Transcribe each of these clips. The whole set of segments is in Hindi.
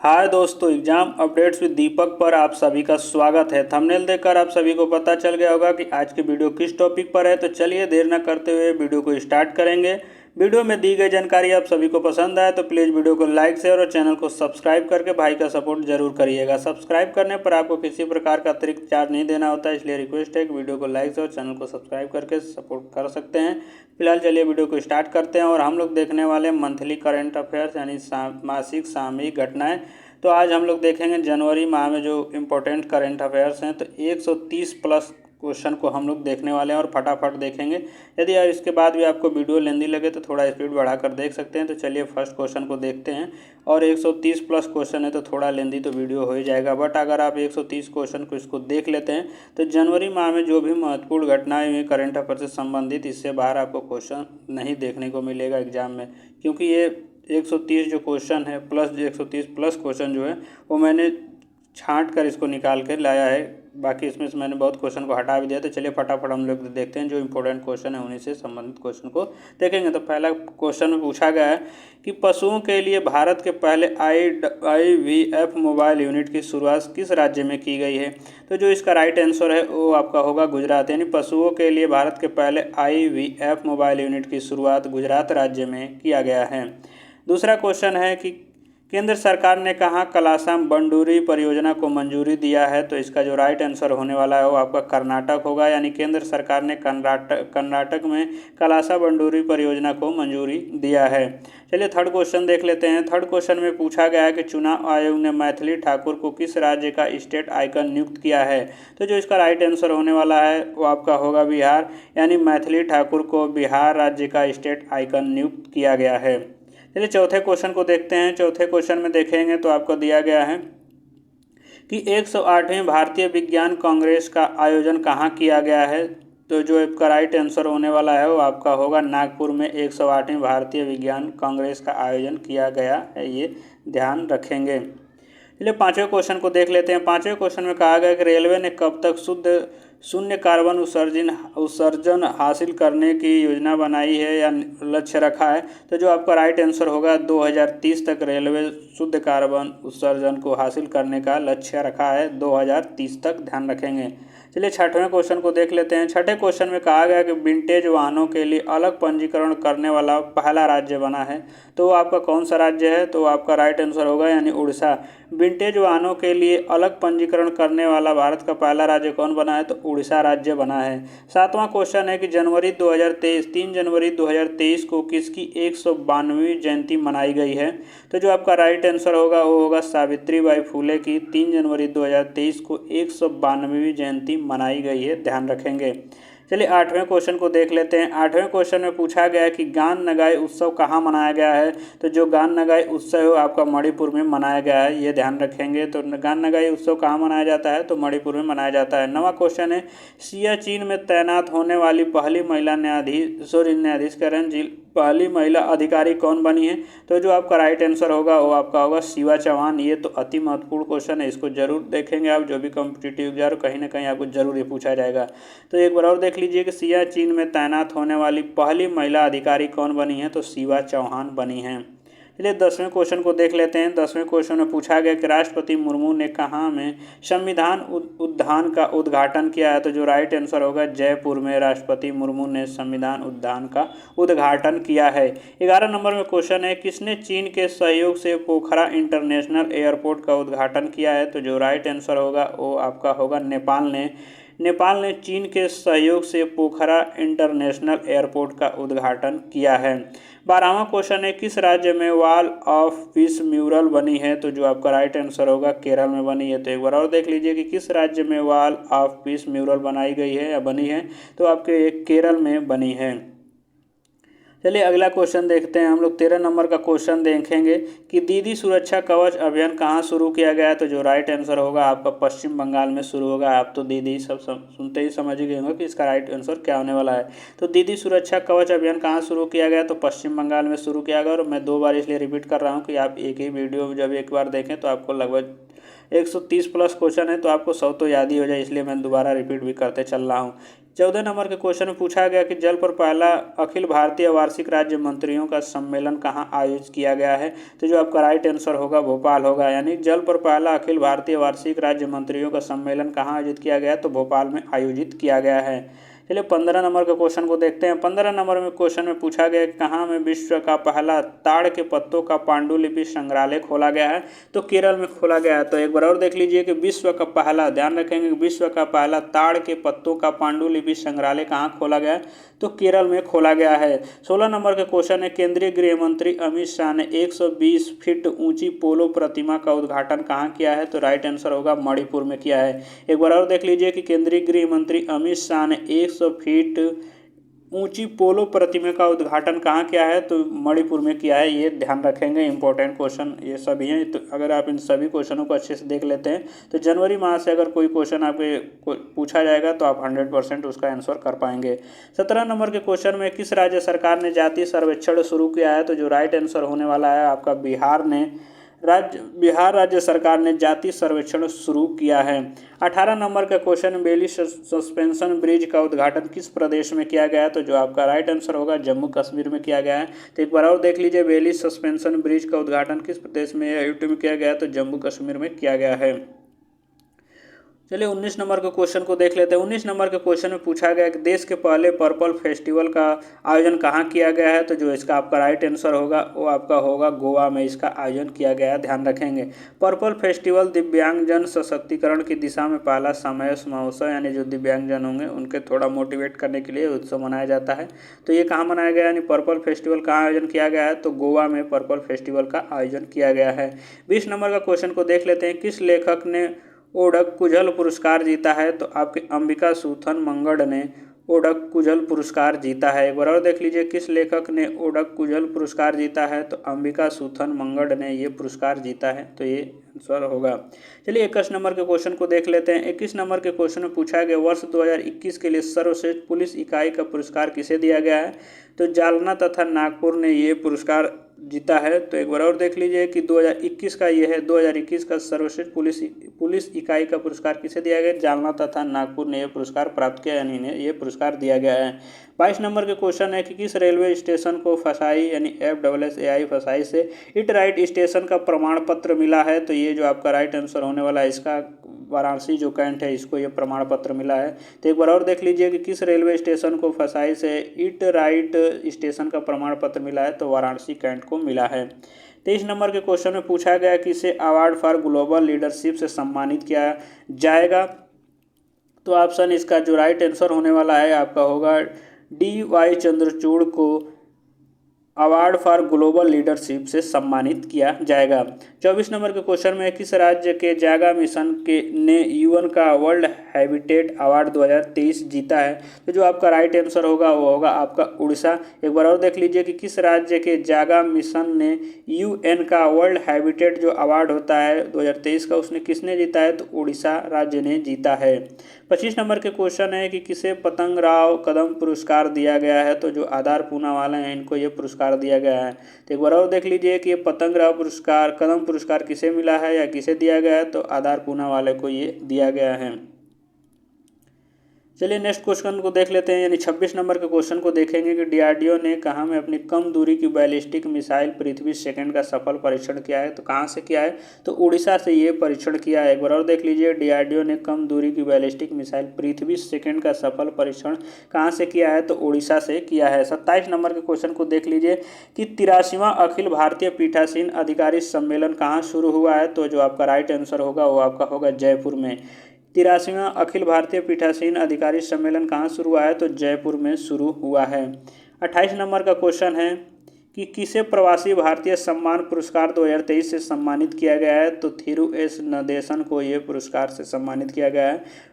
हाय दोस्तों, एग्जाम अपडेट्स विद दीपक पर आप सभी का स्वागत है। थंबनेल देखकर आप सभी को पता चल गया होगा कि आज की वीडियो किस टॉपिक पर है। तो चलिए देर न करते हुए वीडियो को स्टार्ट करेंगे। वीडियो में दी गई जानकारी आप सभी को पसंद आए तो प्लीज़ वीडियो को लाइक शेयर और चैनल को सब्सक्राइब करके भाई का सपोर्ट जरूर करिएगा। सब्सक्राइब करने पर आपको किसी प्रकार का अतिरिक्त चार्ज नहीं देना होता, इसलिए रिक्वेस्ट है कि वीडियो को लाइक और चैनल को सब्सक्राइब करके सपोर्ट कर सकते हैं। फिलहाल चलिए वीडियो को स्टार्ट करते हैं और हम लोग देखने वाले मंथली करंट अफेयर्स यानी मासिक सामयिक घटनाएं। तो आज हम लोग देखेंगे जनवरी माह में जो इम्पोर्टेंट करंट अफेयर्स हैं। तो 130 प्लस क्वेश्चन को हम लोग देखने वाले हैं और फटाफट देखेंगे। यदि इसके बाद भी आपको वीडियो लेंदी लगे तो थोड़ा स्पीड बढ़ाकर देख सकते हैं। तो चलिए फर्स्ट क्वेश्चन को देखते हैं। और 130 प्लस क्वेश्चन है तो थोड़ा लेंदी तो वीडियो हो ही जाएगा, बट अगर आप 130 क्वेश्चन को इसको देख लेते हैं तो जनवरी माह में जो भी महत्वपूर्ण घटनाएं हुई करंट अफेयर से संबंधित, इससे बाहर आपको क्वेश्चन नहीं देखने को मिलेगा एग्जाम में। क्योंकि ये 130 जो क्वेश्चन है प्लस जो 130 प्लस क्वेश्चन जो है वो मैंने छांट कर इसको निकाल कर लाया है। बाकी इसमें से मैंने बहुत क्वेश्चन को हटा भी दिया। तो चलिए फटाफट हम लोग देखते हैं जो इंपॉर्टेंट क्वेश्चन है उन्हीं से संबंधित क्वेश्चन को देखेंगे। तो पहला क्वेश्चन में पूछा गया है कि पशुओं के लिए भारत के पहले IVF मोबाइल यूनिट की शुरुआत किस राज्य में की गई है। तो जो इसका राइट आंसर है वो आपका होगा गुजरात। यानी पशुओं के लिए भारत के पहले IVF मोबाइल यूनिट की शुरुआत गुजरात राज्य में किया गया है। दूसरा क्वेश्चन है कि केंद्र सरकार ने कहाँ कलासाम बंडूरी परियोजना को मंजूरी दिया है। तो इसका जो राइट आंसर होने वाला है वो आपका कर्नाटक होगा। यानी केंद्र सरकार ने कर्नाटक में कलासा बंडूरी परियोजना को मंजूरी दिया है। चलिए थर्ड क्वेश्चन देख लेते हैं। थर्ड क्वेश्चन में पूछा गया है कि चुनाव आयोग ने मैथिली ठाकुर को किस राज्य का स्टेट आइकन नियुक्त किया है। तो जो इसका राइट आंसर होने वाला है वो आपका होगा बिहार। यानी मैथिली ठाकुर को बिहार राज्य का स्टेट आइकन नियुक्त किया गया है। चलिए चौथे क्वेश्चन को देखते हैं। चौथे क्वेश्चन में देखेंगे तो आपको दिया गया है कि 108वें भारतीय विज्ञान कांग्रेस का आयोजन कहाँ किया गया है। तो जो आपका राइट आंसर होने वाला है वो आपका होगा नागपुर में 108वें भारतीय विज्ञान कांग्रेस का आयोजन किया गया है, ये ध्यान रखेंगे। चलिए पाँचवें क्वेश्चन को देख लेते हैं। पाँचवें क्वेश्चन में कहा गया कि रेलवे ने कब तक शून्य कार्बन उत्सर्जन हासिल करने की योजना बनाई है या लक्ष्य रखा है। तो जो आपका राइट आंसर होगा 2030 तक रेलवे शुद्ध कार्बन उत्सर्जन को हासिल करने का लक्ष्य रखा है, 2030 तक, ध्यान रखेंगे। चलिए छठवें क्वेश्चन को देख लेते हैं। छठे क्वेश्चन में कहा गया कि विंटेज वाहनों के लिए अलग पंजीकरण करने वाला पहला राज्य बना है। तो वो आपका कौन सा राज्य है। तो आपका राइट आंसर होगा यानी उड़ीसा। विंटेज वाहनों के लिए अलग पंजीकरण करने वाला भारत का पहला राज्य कौन बना है। तो उड़ीसा राज्य बना है। सातवां क्वेश्चन है कि 3 जनवरी 2023 को किसकी 192वीं जयंती मनाई गई है। तो जो आपका राइट आंसर होगा वो होगा सावित्रीबाई फुले की 3 जनवरी 2023 को 192वीं जयंती मनाई गई है, ध्यान रखेंगे। चलिए आठवें क्वेश्चन को देख लेते हैं। आठवें क्वेश्चन में पूछा गया है कि गान नगाई उत्सव कहाँ मनाया गया है। तो जो गान नगाई उत्सव है आपका मणिपुर में मनाया गया है, ये ध्यान रखेंगे। तो गान नगाई उत्सव कहाँ मनाया जाता है। तो मणिपुर में मनाया जाता है। नवा क्वेश्चन है सियाचिन में तैनात होने वाली पहली महिला पहली महिला अधिकारी कौन बनी है। तो जो आपका राइट आंसर होगा वो आपका होगा शिवा चौहान। ये तो अति महत्वपूर्ण क्वेश्चन है, इसको जरूर देखेंगे आप। जो भी कॉम्पिटिटिव एग्जाम कहीं ना कहीं आपको जरूर ये पूछा जाएगा। तो एक बार और देख लीजिए कि सियाचिन में तैनात होने वाली पहली महिला अधिकारी कौन बनी है। तो शिवा चौहान बनी है। चलिए 10वें क्वेश्चन को देख लेते हैं। 10वें क्वेश्चन में पूछा गया कि राष्ट्रपति मुर्मू ने कहाँ में संविधान उद्यान का उद्घाटन किया है। तो जो राइट आंसर होगा जयपुर में राष्ट्रपति मुर्मू ने संविधान उद्यान का उद्घाटन किया है। 11 नंबर में क्वेश्चन है किसने चीन के सहयोग से पोखरा इंटरनेशनल एयरपोर्ट का उद्घाटन किया है। तो जो राइट आंसर होगा वो आपका होगा नेपाल ने चीन के सहयोग से पोखरा इंटरनेशनल एयरपोर्ट का उद्घाटन किया है। 12वां क्वेश्चन है किस राज्य में वॉल ऑफ पीस म्यूरल बनी है। तो जो आपका राइट आंसर होगा केरल में बनी है। तो एक बार और देख लीजिए कि किस राज्य में वॉल ऑफ पीस म्यूरल बनाई गई है या बनी है। तो आपके केरल में बनी है। चलिए अगला क्वेश्चन देखते हैं हम लोग। 13 नंबर का क्वेश्चन देखेंगे कि दीदी सुरक्षा कवच अभियान कहाँ शुरू किया गया है। तो जो राइट आंसर होगा आपका पश्चिम बंगाल में शुरू होगा। आप तो दीदी सब सुनते ही समझ गए होंगे कि इसका राइट आंसर क्या होने वाला है। तो दीदी सुरक्षा कवच अभियान कहाँ शुरू किया गया। तो पश्चिम बंगाल में शुरू किया गया। और मैं 2 बार इसलिए रिपीट कर रहा हूँ कि आप एक ही वीडियो जब एक बार देखें तो आपको लगभग 130 प्लस क्वेश्चन है तो आपको 100 तो याद ही हो जाए, इसलिए मैं दोबारा रिपीट भी करते चल रहा हूँ। 14 नंबर के क्वेश्चन में पूछा गया कि जल पर पहला अखिल भारतीय वार्षिक राज्य मंत्रियों का सम्मेलन कहाँ आयोजित किया गया है। तो जो आपका राइट आंसर होगा भोपाल होगा, यानी जल पर पहला अखिल भारतीय वार्षिक राज्य मंत्रियों का सम्मेलन कहाँ आयोजित किया गया है, तो भोपाल में आयोजित किया गया है। चलिए 15 नंबर के क्वेश्चन को देखते हैं। 15 नंबर में क्वेश्चन में पूछा गया कि कहाँ में विश्व का पहला ताड़ के पत्तों का पांडुलिपि संग्रहालय खोला गया है। तो केरल में खोला गया है। तो एक बार और देख लीजिए कि विश्व का पहला, ध्यान रखेंगे, विश्व का पहला ताड़ के पत्तों का पांडुलिपि संग्रहालय कहाँ खोला गया है, तो केरल में खोला गया है। 16 नंबर का क्वेश्चन है, केंद्रीय गृह मंत्री अमित शाह ने 120 फीट ऊंची पोलो प्रतिमा का उद्घाटन कहाँ किया है। तो राइट आंसर होगा मणिपुर में किया है। एक बार और देख लीजिए कि केंद्रीय गृह मंत्री अमित शाह ने 100 फीट ऊंची पोलो प्रतिमा का उद्घाटन कहाँ किया है, तो मणिपुर में किया है। ये ध्यान रखेंगे, इंपॉर्टेंट क्वेश्चन ये सभी हैं। तो अगर आप इन सभी क्वेश्चनों को अच्छे से देख लेते हैं तो जनवरी माह से अगर कोई क्वेश्चन आपके पूछा जाएगा तो आप 100% उसका आंसर कर पाएंगे। 17 नंबर के क्वेश्चन में किस राज्य सरकार ने जातीय सर्वेक्षण शुरू किया है। तो जो राइट आंसर होने वाला है आपका बिहार राज्य सरकार ने जातीय सर्वेक्षण शुरू किया है। 18 नंबर का क्वेश्चन, बेली सस्पेंशन ब्रिज का उद्घाटन किस प्रदेश में किया गया है। तो जो आपका राइट आंसर होगा जम्मू कश्मीर में किया गया है। तो एक बार और देख लीजिए, बेली सस्पेंशन ब्रिज का उद्घाटन किस प्रदेश में या यूपी में किया गया है, तो जम्मू कश्मीर में किया गया है। चलिए 19 नंबर के क्वेश्चन को देख लेते हैं। 19 नंबर के क्वेश्चन में पूछा गया कि देश के पहले पर्पल फेस्टिवल का आयोजन कहाँ किया गया है। तो जो इसका आपका राइट आंसर होगा वो आपका होगा गोवा में इसका आयोजन किया गया है। ध्यान रखेंगे, पर्पल फेस्टिवल दिव्यांगजन सशक्तिकरण की दिशा में पहला सामूहिक महोत्सव, यानी जो दिव्यांगजन होंगे उनके थोड़ा मोटिवेट करने के लिए उत्सव मनाया जाता है। तो ये कहाँ मनाया गया, यानी पर्पल फेस्टिवल कहाँ आयोजन किया गया है, तो गोवा में पर्पल फेस्टिवल का आयोजन किया गया है। 20 नंबर का क्वेश्चन को देख लेते हैं। किस लेखक ने ओडक्कुजल पुरस्कार जीता है। तो आपके अंबिका सुथन मंगड़ ने ओडक्कुजल पुरस्कार जीता है। एक बार और देख लीजिए, किस लेखक ने ओडक्कुजल पुरस्कार जीता है, तो अंबिका सुथन मंगड़ ने ये पुरस्कार जीता है। तो ये आंसर होगा। चलिए 21 नंबर के क्वेश्चन को देख लेते हैं। 21 नंबर के क्वेश्चन में पूछा गया वर्ष 2021 के लिए सर्वश्रेष्ठ पुलिस इकाई का पुरस्कार किसे दिया गया है। तो जालना तथा नागपुर ने ये पुरस्कार जीता है। तो एक बार और देख लीजिए कि 2021 का ये है, 2021 का सर्वश्रेष्ठ पुलिस इकाई का पुरस्कार किसे दिया गया, जालना तथा नागपुर ने यह पुरस्कार प्राप्त किया, यानी इन्हें ये पुरस्कार दिया गया है। 22 नंबर के क्वेश्चन है कि किस रेलवे स्टेशन को फसाई यानी FSSAI फसाई से इट राइट स्टेशन का प्रमाण पत्र मिला है। तो ये जो आपका राइट आंसर होने वाला है इसका वाराणसी जो कैंट है इसको ये प्रमाण पत्र मिला है। तो एक बार और देख लीजिए कि किस रेलवे स्टेशन को फसाई से इट राइट स्टेशन का प्रमाण पत्र मिला है, तो वाराणसी कैंट को मिला है। 23 नंबर के क्वेश्चन में पूछा गया कि इसे अवार्ड फॉर ग्लोबल लीडरशिप से सम्मानित किया जाएगा। तो ऑप्शन इसका जो राइट आंसर होने वाला है आपका होगा DY चंद्रचूड़ को अवार्ड फॉर ग्लोबल लीडरशिप से सम्मानित किया जाएगा। 24 नंबर के क्वेश्चन में किस राज्य के जागा मिशन ने UN का वर्ल्ड हैबिटेट अवार्ड 2023 जीता है। तो जो आपका राइट आंसर होगा वो होगा आपका उड़ीसा। एक बार और देख लीजिए कि किस राज्य के जागा मिशन ने UN का वर्ल्ड हैबिटेट जो अवार्ड होता है 2023 का उसने किसने जीता है, तो उड़ीसा राज्य ने जीता है। 25 नंबर के क्वेश्चन है कि किसे पतंग राव कदम पुरस्कार दिया गया है। तो जो आधार पूना वाले हैं इनको ये पुरस्कार दिया गया है। तो एक बार और देख लीजिए कि ये पतंग राव पुरस्कार कदम पुरस्कार किसे मिला है या किसे दिया गया है, तो आधार पूना वाले को ये दिया गया है। चलिए नेक्स्ट क्वेश्चन को देख लेते हैं, यानी 26 नंबर के क्वेश्चन को देखेंगे कि DRDO ने कहाँ में अपनी कम दूरी की बैलिस्टिक मिसाइल पृथ्वी सेकंड का सफल परीक्षण किया है। तो कहाँ से किया है, तो उड़ीसा से ये परीक्षण किया है। एक बार और देख लीजिए, DRDO ने कम दूरी की बैलिस्टिक मिसाइल पृथ्वी सेकंड का सफल परीक्षण कहाँ से किया है, तो उड़ीसा से किया है। 27 नंबर के क्वेश्चन को देख लीजिए कि 83वां अखिल भारतीय पीठासीन अधिकारी सम्मेलन कहाँ शुरू हुआ है। तो जो आपका राइट आंसर होगा वो आपका होगा जयपुर में। 83वां अखिल भारतीय पीठासीन अधिकारी सम्मेलन कहाँ शुरू हुआ है, तो जयपुर में शुरू हुआ है। 28 नंबर का क्वेश्चन है कि किसे प्रवासी भारतीय सम्मान पुरस्कार 2023 से सम्मानित किया गया है। तो थिरु एस नदेसन को ये पुरस्कार से सम्मानित किया गया है।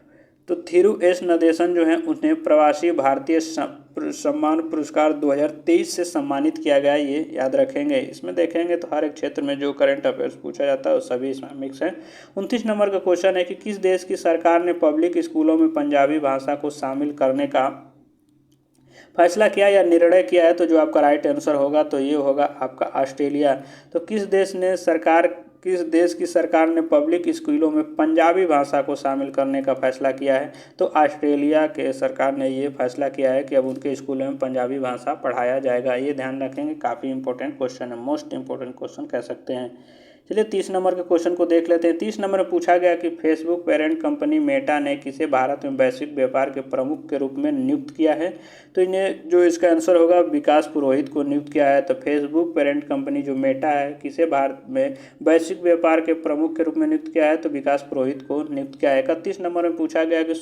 तो थिरु एस नदेसन जो है उन्हें प्रवासी भारतीय सम्मान पुरस्कार 2023 से सम्मानित किया गया है, ये याद रखेंगे। इसमें देखेंगे तो हर एक क्षेत्र में जो करंट अफेयर्स पूछा जाता है वो सभी इसमें मिक्स है। 29 नंबर का क्वेश्चन है कि किस देश की सरकार ने पब्लिक स्कूलों में पंजाबी भाषा को शामिल करने का फैसला किया या निर्णय किया है। तो जो आपका राइट आंसर होगा तो ये होगा आपका ऑस्ट्रेलिया। तो किस देश ने सरकार किस देश की सरकार ने पब्लिक स्कूलों में पंजाबी भाषा को शामिल करने का फैसला किया है? तो ऑस्ट्रेलिया के सरकार ने ये फैसला किया है कि अब उनके स्कूलों में पंजाबी भाषा पढ़ाया जाएगा। ये ध्यान रखेंगे, काफ़ी इंपॉर्टेंट क्वेश्चन है, मोस्ट इंपॉर्टेंट क्वेश्चन कह सकते हैं। चलिए 30 नंबर के क्वेश्चन को देख लेते हैं। 30 नंबर में पूछा गया कि फेसबुक पेरेंट कंपनी मेटा ने किसे भारत में वैश्विक व्यापार के प्रमुख के रूप में नियुक्त किया है? तो इन्हें जो इसका आंसर होगा विकास पुरोहित को नियुक्त किया है। तो फेसबुक पेरेंट कंपनी जो मेटा है किसे भारत में वैश्विक व्यापार के प्रमुख के रूप में नियुक्त किया है? तो विकास पुरोहित को नियुक्त किया है। 31 नंबर में पूछा गया कि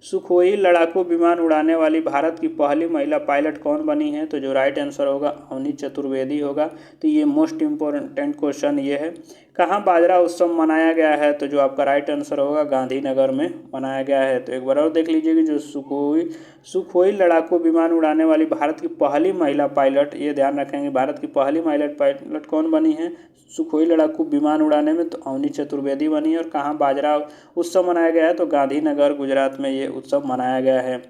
सुखोई लड़ाकू विमान उड़ाने वाली भारत की पहली महिला पायलट कौन बनी है? तो जो राइट आंसर होगा अवनी चतुर्वेदी होगा। तो ये मोस्ट इंपॉर्टेंट क्वेश्चन ये है। कहाँ बाजरा उत्सव मनाया गया है? तो जो आपका राइट आंसर होगा गांधीनगर में मनाया गया है। तो एक बार और देख लीजिए कि जो सुखोई लड़ाकू विमान उड़ाने वाली भारत की पहली महिला पायलट, ये ध्यान रखेंगे, भारत की पहली महिला पायलट कौन बनी है सुखोई लड़ाकू विमान उड़ाने में? तो अवनी चतुर्वेदी बनी है। और कहाँ बाजरा उत्सव मनाया गया है? तो गांधीनगर गुजरात में ये उत्सव मनाया गया है।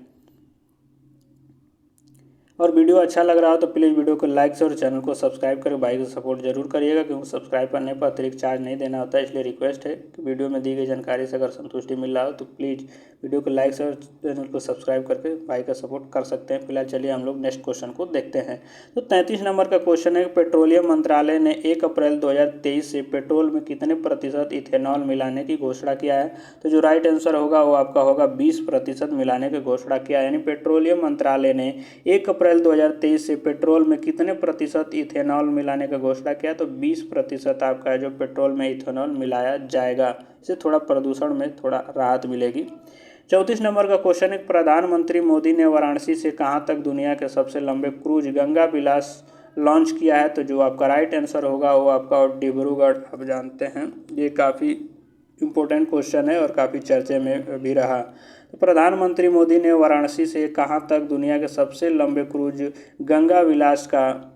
और वीडियो अच्छा लग रहा हो तो प्लीज़ वीडियो को लाइक से और चैनल को सब्सक्राइब करके भाई को सपोर्ट जरूर करिएगा, क्योंकि सब्सक्राइब करने पर अतिरिक्त चार्ज नहीं देना होता है। इसलिए रिक्वेस्ट है कि वीडियो में दी गई जानकारी से अगर संतुष्टि मिल रहा हो तो प्लीज़ वीडियो को लाइक से और चैनल को सब्सक्राइब करके भाई का सपोर्ट कर सकते हैं। फिलहाल चलिए हम लोग नेक्स्ट क्वेश्चन को देखते हैं। तो 33 नंबर का क्वेश्चन है, पेट्रोलियम मंत्रालय ने 1 अप्रैल 2023 से पेट्रोल में कितने प्रतिशत इथेनॉल मिलाने की घोषणा किया है? तो जो राइट आंसर होगा वो आपका होगा 20% मिलाने की घोषणा किया है। यानी पेट्रोलियम मंत्रालय ने 1 अप्रैल 2023 से पेट्रोल में कितने प्रतिशत इथेनॉल मिलाने का घोषणा किया? तो 20% आपका जो पेट्रोल में इथेनॉल मिलाया जाएगा। इससे थोड़ा प्रदूषण में थोड़ा राहत मिलेगी। 34 नंबर का क्वेश्चन है, प्रधानमंत्री मोदी ने वाराणसी से कहाँ तक दुनिया के सबसे लंबे क्रूज गंगा विलास लॉन्च किया है? तो जो आपका राइट आंसर होगा वो आपका डिब्रूगढ़, आप जानते हैं ये काफ़ी इम्पोर्टेंट क्वेश्चन है और काफ़ी चर्चे में भी रहा। तो प्रधानमंत्री मोदी ने वाराणसी से कहाँ तक दुनिया के सबसे लंबे क्रूज गंगा विलास का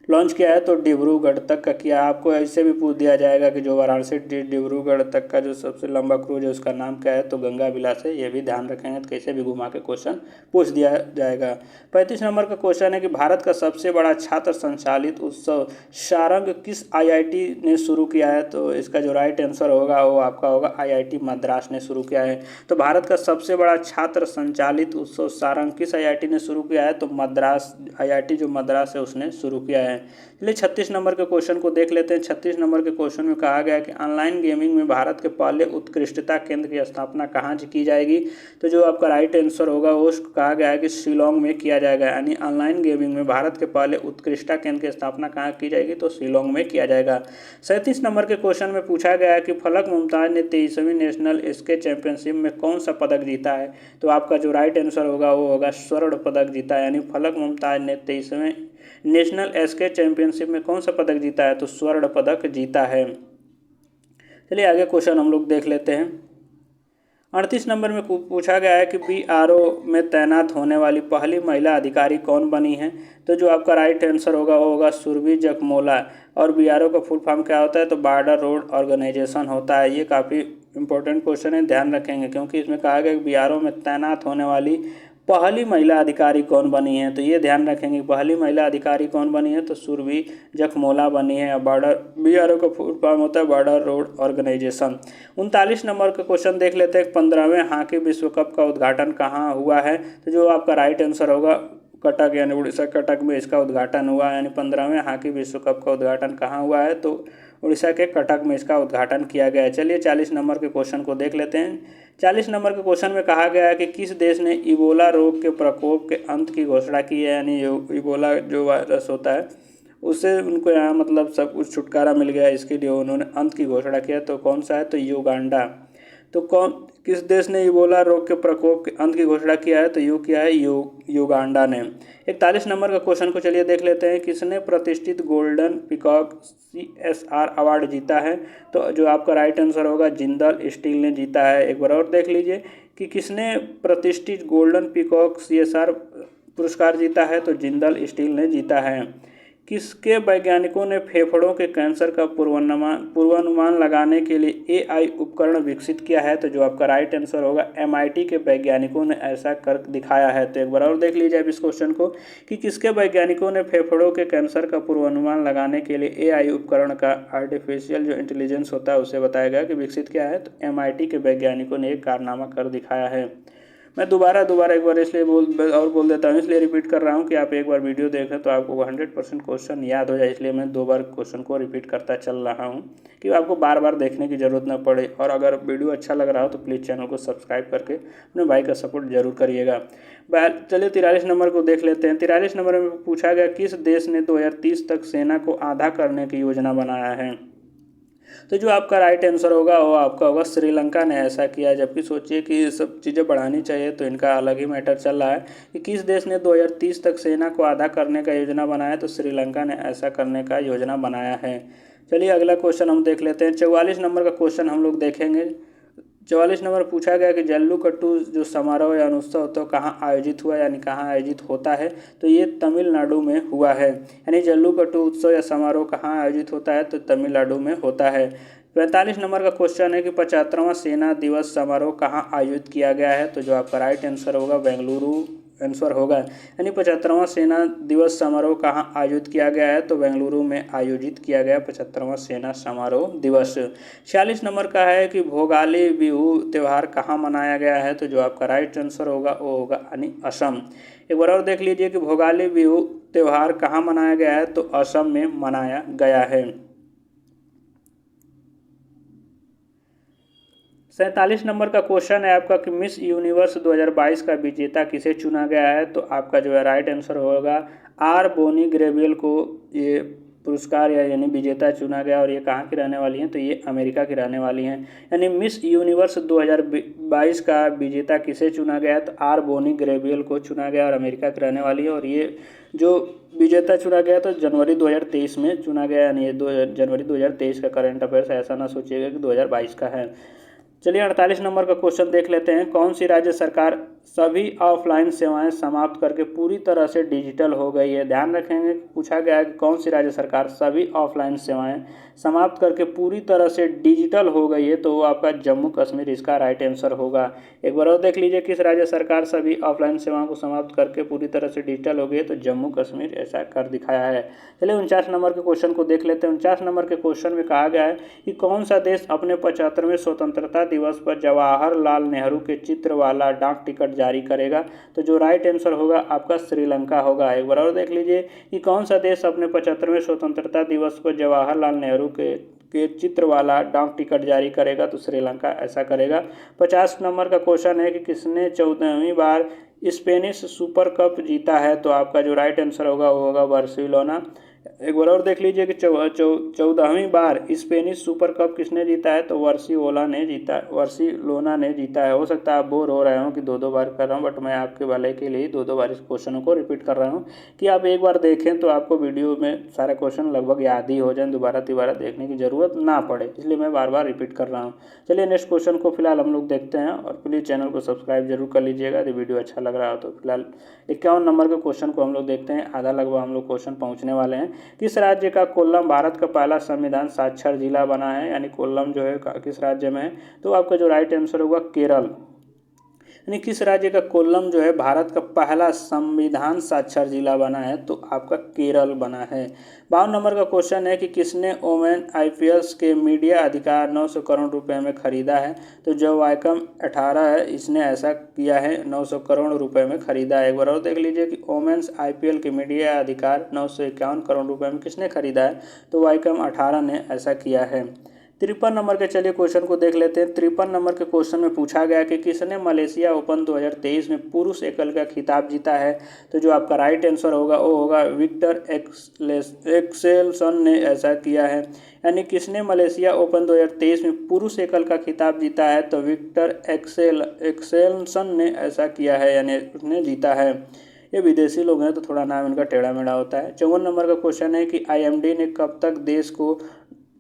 लॉन्च किया है? तो डिब्रूगढ़ तक का किया। आपको ऐसे भी पूछ दिया जाएगा कि जो वाराणसी डिब्रूगढ़ तक का जो सबसे लंबा क्रूज है उसका नाम क्या है? तो गंगा विलास है। ये भी ध्यान रखेंगे तो कैसे भी घुमा के क्वेश्चन पूछ दिया जाएगा। 35 नंबर का क्वेश्चन है कि भारत का सबसे बड़ा छात्र संचालित उत्सव सारंग किस IIT ने शुरू किया है? तो इसका जो राइट आंसर होगा वो आपका होगा IIT मद्रास ने शुरू किया है। तो भारत का सबसे बड़ा छात्र संचालित उत्सव सारंग किस IIT ने शुरू किया है? तो मद्रास IIT जो मद्रास है उसने शुरू किया है। चलिए 36 नंबर के क्वेश्चन को देख लेते हैं। 36 नंबर के क्वेश्चन में कहा गया है कि ऑनलाइन गेमिंग में भारत के पहले उत्कृष्टता केंद्र की स्थापना कहाँ की जाएगी? तो जो आपका राइट आंसर होगा वो कहा गया है कि शिलोंग में किया जाएगा। यानी ऑनलाइन गेमिंग में भारत के पहले उत्कृष्टता केंद्र की स्थापना कहाँ की जाएगी? तो शिलोंग में किया जाएगा। 37 नंबर के क्वेश्चन में पूछा गया है कि फलक मुमताज ने 23वीं नेशनल स्केच चैंपियनशिप में कौन सा पदक जीता है? तो आपका जो राइट आंसर होगा वो होगा स्वर्ण पदक जीता है। यानी फलक मुमताज ने 23वें नेशनल स्केच चैंपियनशिप में कौन सा पदक जीता है? तो स्वर्ण पदक जीता है। चलिए आगे क्वेश्चन हम लोग देख लेते हैं। 38 नंबर में पूछा गया है कि BRO में तैनात होने वाली पहली महिला अधिकारी कौन बनी है? तो जो आपका राइट आंसर होगा वो होगा सुरभि जखमोला। और BRO का फुल फॉर्म क्या होता है? तो बॉर्डर रोड ऑर्गेनाइजेशन होता है। ये काफ़ी इंपॉर्टेंट क्वेश्चन है, ध्यान रखेंगे, क्योंकि इसमें कहा गया कि BRO में तैनात होने वाली पहली महिला अधिकारी कौन बनी है? तो ये ध्यान रखेंगे पहली महिला अधिकारी कौन बनी है? तो सुरभि जखमोला बनी है। बॉर्डर BRO का फुल फॉर्म होता है बॉर्डर रोड ऑर्गेनाइजेशन। 39 नंबर का क्वेश्चन देख लेते हैं। 15वें हॉकी विश्व कप का उद्घाटन कहाँ हुआ है? तो जो आपका राइट आंसर होगा कटक, यानी उड़ीसा कटक में इसका उद्घाटन हुआ। यानी 15वें हॉकी विश्व कप का उद्घाटन कहाँ हुआ है? तो उड़ीसा के कटक में इसका उद्घाटन किया गया है। चलिए 40 नंबर के क्वेश्चन को देख लेते हैं। 40 नंबर के क्वेश्चन में कहा गया है कि किस देश ने इबोला रोग के प्रकोप के अंत की घोषणा की है? यानी इबोला जो वायरस होता है उससे उनको यहाँ मतलब सब कुछ छुटकारा मिल गया, इसके लिए उन्होंने अंत की घोषणा किया। तो कौन सा है? तो युगांडा। तो किस देश ने इबोला रोग के प्रकोप के अंत की घोषणा किया है? तो किया है युगांडा ने। 41 नंबर का क्वेश्चन को चलिए देख लेते हैं। किसने प्रतिष्ठित गोल्डन पीकॉक CSR अवार्ड जीता है? तो जो आपका राइट आंसर होगा जिंदल स्टील ने जीता है। एक बार और देख लीजिए कि किसने प्रतिष्ठित गोल्डन पीकॉक CSR पुरस्कार जीता है? तो जिंदल स्टील ने जीता है। किसके वैज्ञानिकों ने फेफड़ों के कैंसर का पूर्वानुमान लगाने के लिए एआई उपकरण विकसित किया है? तो जो आपका राइट आंसर होगा एमआईटी के वैज्ञानिकों ने ऐसा कर दिखाया है। तो एक बार और देख लीजिए आप इस क्वेश्चन को कि किसके वैज्ञानिकों ने फेफड़ों के कैंसर का पूर्वानुमान लगाने के लिए एआई उपकरण का आर्टिफिशियल जो इंटेलिजेंस होता है उसे बताया गया कि विकसित किया है। तो एमआईटी के वैज्ञानिकों ने एक कारनामा कर दिखाया है। मैं दोबारा एक बार इसलिए बोल देता हूँ, इसलिए रिपीट कर रहा हूँ कि आप एक बार वीडियो देखें तो आपको 100% क्वेश्चन याद हो जाए, इसलिए मैं 2 बार क्वेश्चन को रिपीट करता चल रहा हूँ कि आपको बार बार देखने की ज़रूरत ना पड़े। और अगर वीडियो अच्छा लग रहा हो तो प्लीज़ चैनल को सब्सक्राइब करके अपने भाई का सपोर्ट जरूर करिएगा। चलिए 43 नंबर को देख लेते हैं। 43 नंबर में पूछा गया किस देश ने 2030 तक सेना को आधा करने की योजना बनाया है? तो जो आपका राइट आंसर होगा वो आपका होगा श्रीलंका ने ऐसा किया है। जबकि सोचिए कि ये सब चीज़ें बढ़ानी चाहिए तो इनका अलग ही मैटर चल रहा है कि किस देश ने 2030 तक सेना को आधा करने का योजना बनाया। तो श्रीलंका ने ऐसा करने का योजना बनाया है। चलिए अगला क्वेश्चन हम देख लेते हैं। 44 नंबर का क्वेश्चन हम लोग देखेंगे। 44 नंबर पूछा गया कि जल्लीकट्टू जो समारोह या उत्सव तो कहाँ आयोजित हुआ, यानी कहाँ आयोजित होता है? तो ये तमिलनाडु में हुआ है। यानी जल्लीकट्टू उत्सव या समारोह कहाँ आयोजित होता है? तो तमिलनाडु में होता है। 45 नंबर का क्वेश्चन है कि 75वां सेना दिवस समारोह कहाँ आयोजित किया गया है? तो जो आपका राइट आंसर होगा बेंगलुरु आंसर होगा। यानी 75वां सेना दिवस समारोह कहाँ आयोजित किया गया है? तो बेंगलुरु में आयोजित किया गया 75वां सेना समारोह दिवस। 46 नंबर का है कि भोगाली बिहू त्यौहार कहाँ मनाया गया है? तो जो आपका राइट आंसर होगा वो होगा यानी असम। एक बार और देख लीजिए कि भोगाली बिहू त्यौहार कहाँ मनाया गया है? तो असम में मनाया गया है। 47 नंबर का क्वेश्चन है आपका कि मिस यूनिवर्स 2022 का विजेता किसे चुना गया है? तो आपका जो है राइट आंसर होगा आर बोनी ग्रेबियल को ये पुरस्कार यानी विजेता चुना गया। और ये कहाँ की रहने वाली हैं? तो ये अमेरिका की रहने वाली हैं। यानी मिस यूनिवर्स 2022 का विजेता किसे चुना गया? तो आर बोनी ग्रेबियल को चुना गया और अमेरिका की रहने वाली है। और ये जो विजेता चुना गया तो जनवरी 2023 में चुना गया, यानी ये जनवरी 2023 का करंट अफेयर्स, ऐसा ना सोचिएगा कि 2022 का है। चलिए 48 नंबर का क्वेश्चन देख लेते हैं। कौन सी राज्य सरकार सभी ऑफलाइन सेवाएं समाप्त करके पूरी तरह से डिजिटल हो गई है? ध्यान रखेंगे, पूछा गया है कि कौन सी राज्य सरकार सभी ऑफलाइन सेवाएं समाप्त करके पूरी तरह से डिजिटल हो गई है? तो वो आपका जम्मू कश्मीर इसका राइट आंसर होगा। एक बार और देख लीजिए किस राज्य सरकार सभी ऑफलाइन सेवाओं को समाप्त करके पूरी तरह से डिजिटल हो गई है? तो जम्मू कश्मीर ऐसा कर दिखाया है। चलिए 49 नंबर के क्वेश्चन को देख लेते हैं। 49 नंबर के क्वेश्चन में कहा गया है कि कौन सा देश अपने 75वें स्वतंत्रता दिवस पर जवाहरलाल नेहरू के चित्र वाला डाक टिकट जारी करेगा? तो जो राइट आंसर होगा आपका श्रीलंका होगा। एक बार और देख लीजिए कि कौन सा देश अपने 75वें स्वतंत्रता दिवस पर जवाहरलाल नेहरू के चित्र वाला डाक टिकट जारी करेगा? तो श्रीलंका ऐसा करेगा। 50 नंबर का क्वेश्चन है कि किसने 14वीं बार स्पेनिश सुपर कप जीता है? तो आपका जो राइट आंसर होगा वो होगा बार्सिलोना। एक बार और देख लीजिए कि 14वीं बार स्पेनिश सुपर कप किसने जीता है? तो वार्सिलोना ने जीता है। हो सकता है आप बोर हो रहे हो कि 2 बार कर रहा हूँ, बट मैं आपके भले के लिए 2 बार इस क्वेश्चनों को रिपीट कर रहा हूँ कि आप एक बार देखें तो आपको वीडियो में सारे क्वेश्चन लगभग याद ही हो जाए, दोबारा देखने की ज़रूरत ना पड़े, इसलिए मैं बार बार रिपीट कर रहा हूँ। चलिए नेक्स्ट क्वेश्चन को फिलहाल हम लोग देखते हैं और प्लीज़ चैनल को सब्सक्राइब जरूर कर लीजिएगा यदि वीडियो अच्छा लग रहा हो तो। फिलहाल 51 नंबर के क्वेश्चन को हम लोग देखते हैं। आधा लगभग हम लोग क्वेश्चन पहुँचने वाले हैं। किस राज्य का कोल्लम भारत का पहला संविधान साक्षर जिला बना है? यानी कोल्लम जो है किस राज्य में है? तो आपका जो राइट आंसर होगा केरल। यानी किस राज्य का कोल्लम जो है भारत का पहला संविधान साक्षर जिला बना है? तो आपका केरल बना है। 52 नंबर का क्वेश्चन है कि किसने ओमेन आईपीएल के मीडिया अधिकार 900 करोड़ रुपए में खरीदा है? तो जो वाइकम 18 है इसने ऐसा किया है, 900 करोड़ रुपए में खरीदा है। एक बार और देख लीजिए कि ओमेन्स आईपीएल के मीडिया अधिकार 951 करोड़ रुपए में किसने खरीदा है? तो वाइकम 18 ने ऐसा किया है। 53 नंबर के चलिए क्वेश्चन को देख लेते हैं। 53 नंबर के क्वेश्चन में पूछा गया कि किसने मलेशिया ओपन 2023 में पुरुष एकल का खिताब जीता है? तो जो आपका राइट आंसर होगा वो होगा विक्टर एक्सेलसन ने ऐसा किया है। यानी किसने मलेशिया ओपन 2023 में पुरुष एकल का खिताब जीता है? तो विक्टर एक्सेलसन ने ऐसा किया है, यानी उसने जीता है। ये विदेशी लोग हैं तो थोड़ा नाम इनका टेढ़ा मेढ़ा होता है। 54 नंबर का क्वेश्चन है कि आईएमडी ने कब तक देश को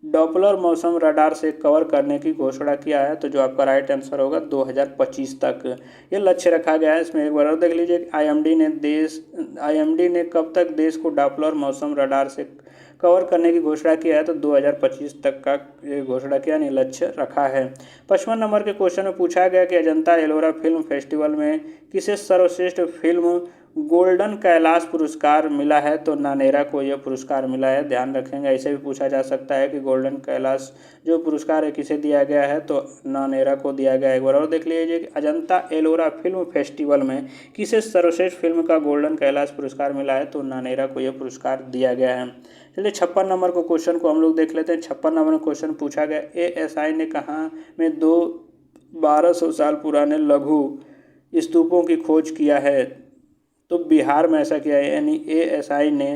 डॉपलर मौसम रडार से कवर करने की घोषणा किया है? तो जो आपका राइट आंसर होगा 2025 तक ये लक्ष्य रखा गया है। इसमें एक बार और देख लीजिए, आईएमडी ने कब तक देश को डॉपलर मौसम रडार से कवर करने की घोषणा किया है? तो 2025 तक का ये घोषणा किया नहीं, लक्ष्य रखा है। 55 नंबर के क्वेश्चन में पूछा गया कि अजंता एलोरा फिल्म फेस्टिवल में किसे सर्वश्रेष्ठ फिल्म गोल्डन कैलाश पुरस्कार मिला है? तो नानेरा को यह पुरस्कार मिला है, ध्यान रखेंगे। ऐसे भी पूछा जा सकता है कि गोल्डन कैलाश जो पुरस्कार है किसे दिया गया है? तो नानेरा को दिया गया है। एक बार और देख लीजिए कि अजंता एलोरा फिल्म फेस्टिवल में किसे सर्वश्रेष्ठ फिल्म का गोल्डन कैलाश पुरस्कार मिला है? तो नानेरा को यह पुरस्कार दिया गया है। चलिए 56 नंबर को क्वेश्चन को हम लोग देख लेते हैं। 56 नंबर क्वेश्चन पूछा गया, एएसआई ने कहाँ में 1200 साल पुराने लघु स्तूपों की खोज किया है? तो बिहार में ऐसा किया है, यानी एएसआई ने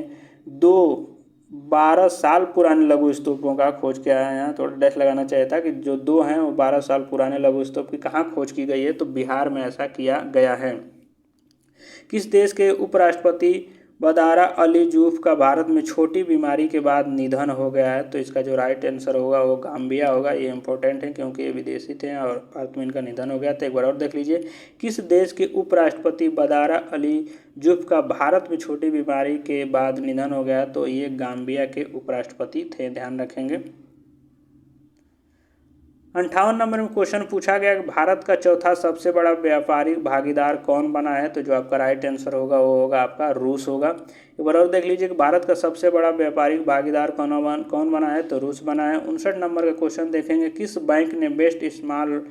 12 साल पुराने लघु स्तूपों का खोज किया है। यहाँ थोड़ा डैश लगाना चाहिए था कि जो 2 हैं वो 12 साल पुराने लघु स्तूप की कहाँ खोज की गई है? तो बिहार में ऐसा किया गया है। किस देश के उपराष्ट्रपति बदारा अली जूफ का भारत में छोटी बीमारी के बाद निधन हो गया है? तो इसका जो राइट आंसर होगा वो गाम्बिया होगा। ये इंपॉर्टेंट है क्योंकि ये विदेशी थे और भारत में इनका निधन हो गया। तो एक बार और देख लीजिए, किस देश के उपराष्ट्रपति बदारा अली जूफ का भारत में छोटी बीमारी के बाद निधन हो गया? तो ये गाम्बिया के उपराष्ट्रपति थे, ध्यान रखेंगे। 58 नंबर में क्वेश्चन पूछा गया कि भारत का चौथा सबसे बड़ा व्यापारिक भागीदार कौन बना है? तो जो आपका राइट आंसर होगा वो होगा आपका रूस होगा। एक बार और देख लीजिए कि भारत का सबसे बड़ा व्यापारिक भागीदार कौन बना है? तो रूस बना है। 59 नंबर का क्वेश्चन देखेंगे, किस बैंक ने बेस्ट स्मॉल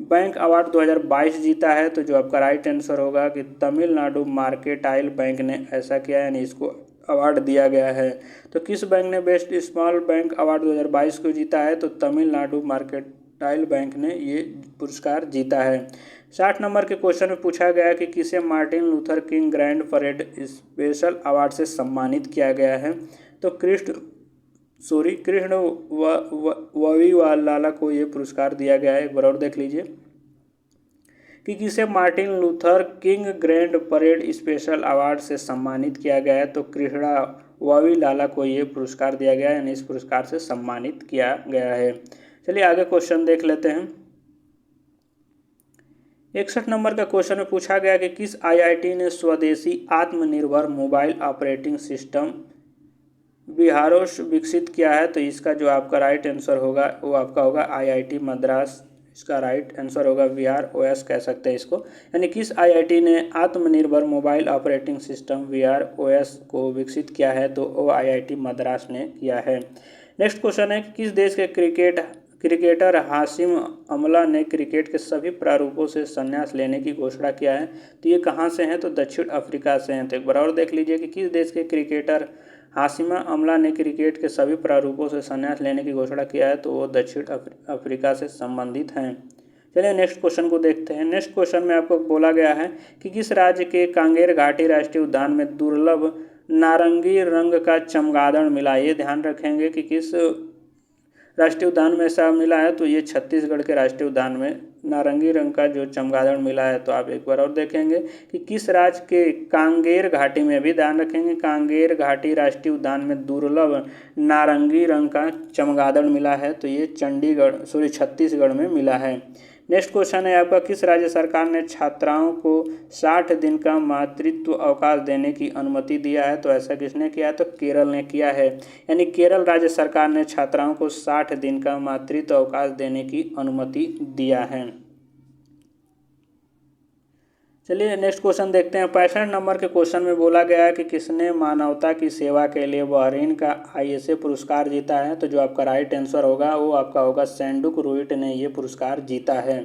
बैंक अवार्ड 2022 जीता है? तो जो आपका राइट आंसर होगा कि तमिलनाडु मार्केटाइल बैंक ने ऐसा किया है, यानी इसको अवार्ड दिया गया है। तो किस बैंक ने बेस्ट स्मॉल बैंक अवार्ड 2022 को जीता है? तो तमिलनाडु मार्केटाइल बैंक ने ये पुरस्कार जीता है। 60 नंबर के क्वेश्चन में पूछा गया कि किसे Martin Luther king grand parade special award से सम्मानित किया गया है? तो कृष्ण ववीवालाला को ये पुरस्कार दिया गया है। एक बार और देख लीजिए कि किसे Martin Luther king grand parade special award से सम्मानित किया गया है? तो कृष्णा ववीलाला को ये पुरस्कार दिया गया है, यानी इस पुरस्कार से सम्मानित किया गया है। चलिए आगे क्वेश्चन देख लेते हैं। 61 नंबर का क्वेश्चन में पूछा गया कि किस आईआईटी ने स्वदेशी आत्मनिर्भर मोबाइल ऑपरेटिंग सिस्टम बिहारोस विकसित किया है? तो इसका जो आपका राइट आंसर होगा वो आपका होगा आईआईटी मद्रास। इसका राइट आंसर होगा VROS कह सकते हैं इसको। यानी किस आईआईटी ने आत्मनिर्भर मोबाइल ऑपरेटिंग सिस्टम VROS को विकसित किया है? तो वो आईआईटी मद्रास ने किया है। नेक्स्ट क्वेश्चन है, किस देश के क्रिकेटर हाशिम अमला ने क्रिकेट के सभी प्रारूपों से संन्यास लेने की घोषणा किया है? तो ये कहाँ से हैं? तो दक्षिण अफ्रीका से हैं। तो एक बार और देख लीजिए कि किस देश के क्रिकेटर हाशिमा अमला ने क्रिकेट के सभी प्रारूपों से संन्यास लेने की घोषणा किया है? तो वो दक्षिण अफ्रीका से संबंधित हैं। चलिए नेक्स्ट क्वेश्चन को देखते हैं। नेक्स्ट क्वेश्चन में आपको बोला गया है कि किस राज्य के कांगेर घाटी राष्ट्रीय उद्यान में दुर्लभ नारंगी रंग का चमगादड़ मिला? ये ध्यान रखेंगे कि किस राष्ट्रीय उद्यान में ऐसा मिला है? तो ये छत्तीसगढ़ के राष्ट्रीय उद्यान में नारंगी रंग का जो चमगादड़ मिला है। तो आप एक बार और देखेंगे कि किस राज्य के कांगेर घाटी में, भी ध्यान रखेंगे, कांगेर घाटी राष्ट्रीय उद्यान में दुर्लभ नारंगी रंग का चमगादड़ मिला है? तो ये छत्तीसगढ़ में मिला है। नेक्स्ट क्वेश्चन है आपका, किस राज्य सरकार ने छात्राओं को 60 दिन का मातृत्व अवकाश देने की अनुमति दिया है? तो ऐसा किसने किया है? तो केरल ने किया है। यानी केरल राज्य सरकार ने छात्राओं को 60 दिन का मातृत्व अवकाश देने की अनुमति दिया है। चलिए नेक्स्ट क्वेश्चन देखते हैं। 65 नंबर के क्वेश्चन में बोला गया है कि किसने मानवता की सेवा के लिए बहरीन का ISA पुरस्कार जीता है? तो जो आपका राइट आंसर होगा वो आपका होगा सैंडुक रुइट ने ये पुरस्कार जीता है।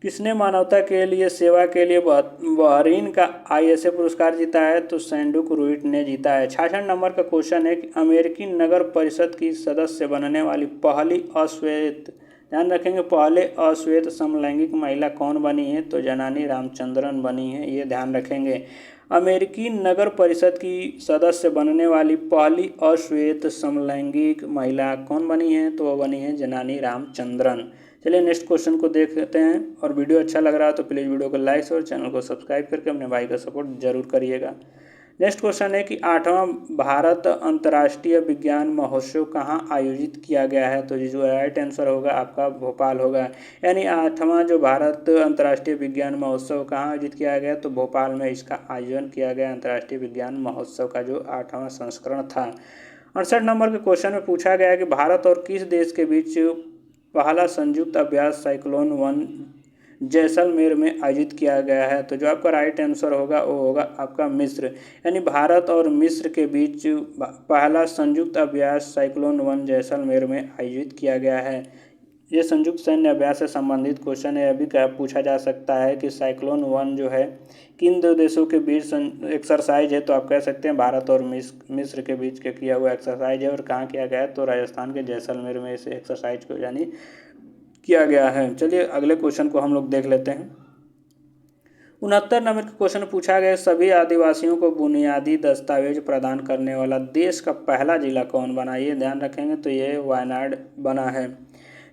किसने मानवता के लिए सेवा के लिए बहरीन का ISA पुरस्कार जीता है? तो सैंडुक रुइट ने जीता है। 66 नंबर का क्वेश्चन है कि अमेरिकी नगर परिषद की सदस्य बनने वाली पहली अश्वेत, ध्यान रखेंगे, पहले अश्वेत समलैंगिक महिला कौन बनी है? तो जनानी रामचंद्रन बनी है, ये ध्यान रखेंगे। अमेरिकी नगर परिषद की सदस्य बनने वाली पहली अश्वेत समलैंगिक महिला कौन बनी है? तो वो बनी है जनानी रामचंद्रन। चलिए नेक्स्ट क्वेश्चन को देखते हैं। और वीडियो अच्छा लग रहा है तो प्लीज़ वीडियो को लाइक और चैनल को सब्सक्राइब करके अपने भाई का सपोर्ट जरूर करिएगा। नेक्स्ट क्वेश्चन है कि 8वां भारत अंतर्राष्ट्रीय विज्ञान महोत्सव कहाँ आयोजित किया गया है? तो जो राइट आंसर होगा आपका भोपाल होगा। यानी 8वां जो भारत अंतर्राष्ट्रीय विज्ञान महोत्सव कहाँ आयोजित किया गया, तो भोपाल में इसका आयोजन किया गया। अंतर्राष्ट्रीय विज्ञान महोत्सव का जो 8वां संस्करण था। 68 नंबर के क्वेश्चन में पूछा गया है कि भारत और किस देश के बीच पहला संयुक्त अभ्यास साइक्लोन 1 जैसलमेर में आयोजित किया गया है? तो जो आपका राइट आंसर होगा वो होगा आपका मिस्र। यानी भारत और मिस्र के बीच पहला संयुक्त अभ्यास साइक्लोन 1 जैसलमेर में आयोजित किया गया है। ये संयुक्त सैन्य अभ्यास से संबंधित क्वेश्चन है। अभी क्या पूछा जा सकता है कि साइक्लोन 1 जो है किन दो देशों के बीच एक्सरसाइज है? तो आप कह सकते हैं भारत और मिस्र के बीच के किया हुआ एक्सरसाइज है। और कहाँ किया गया है? तो राजस्थान के जैसलमेर में इस एक्सरसाइज को यानी किया गया है। चलिए अगले क्वेश्चन को हम लोग देख लेते हैं। 69 नंबर के क्वेश्चन पूछा गया सभी आदिवासियों को बुनियादी दस्तावेज प्रदान करने वाला देश का पहला जिला कौन बना? ये ध्यान रखेंगे तो ये वायनाड बना है।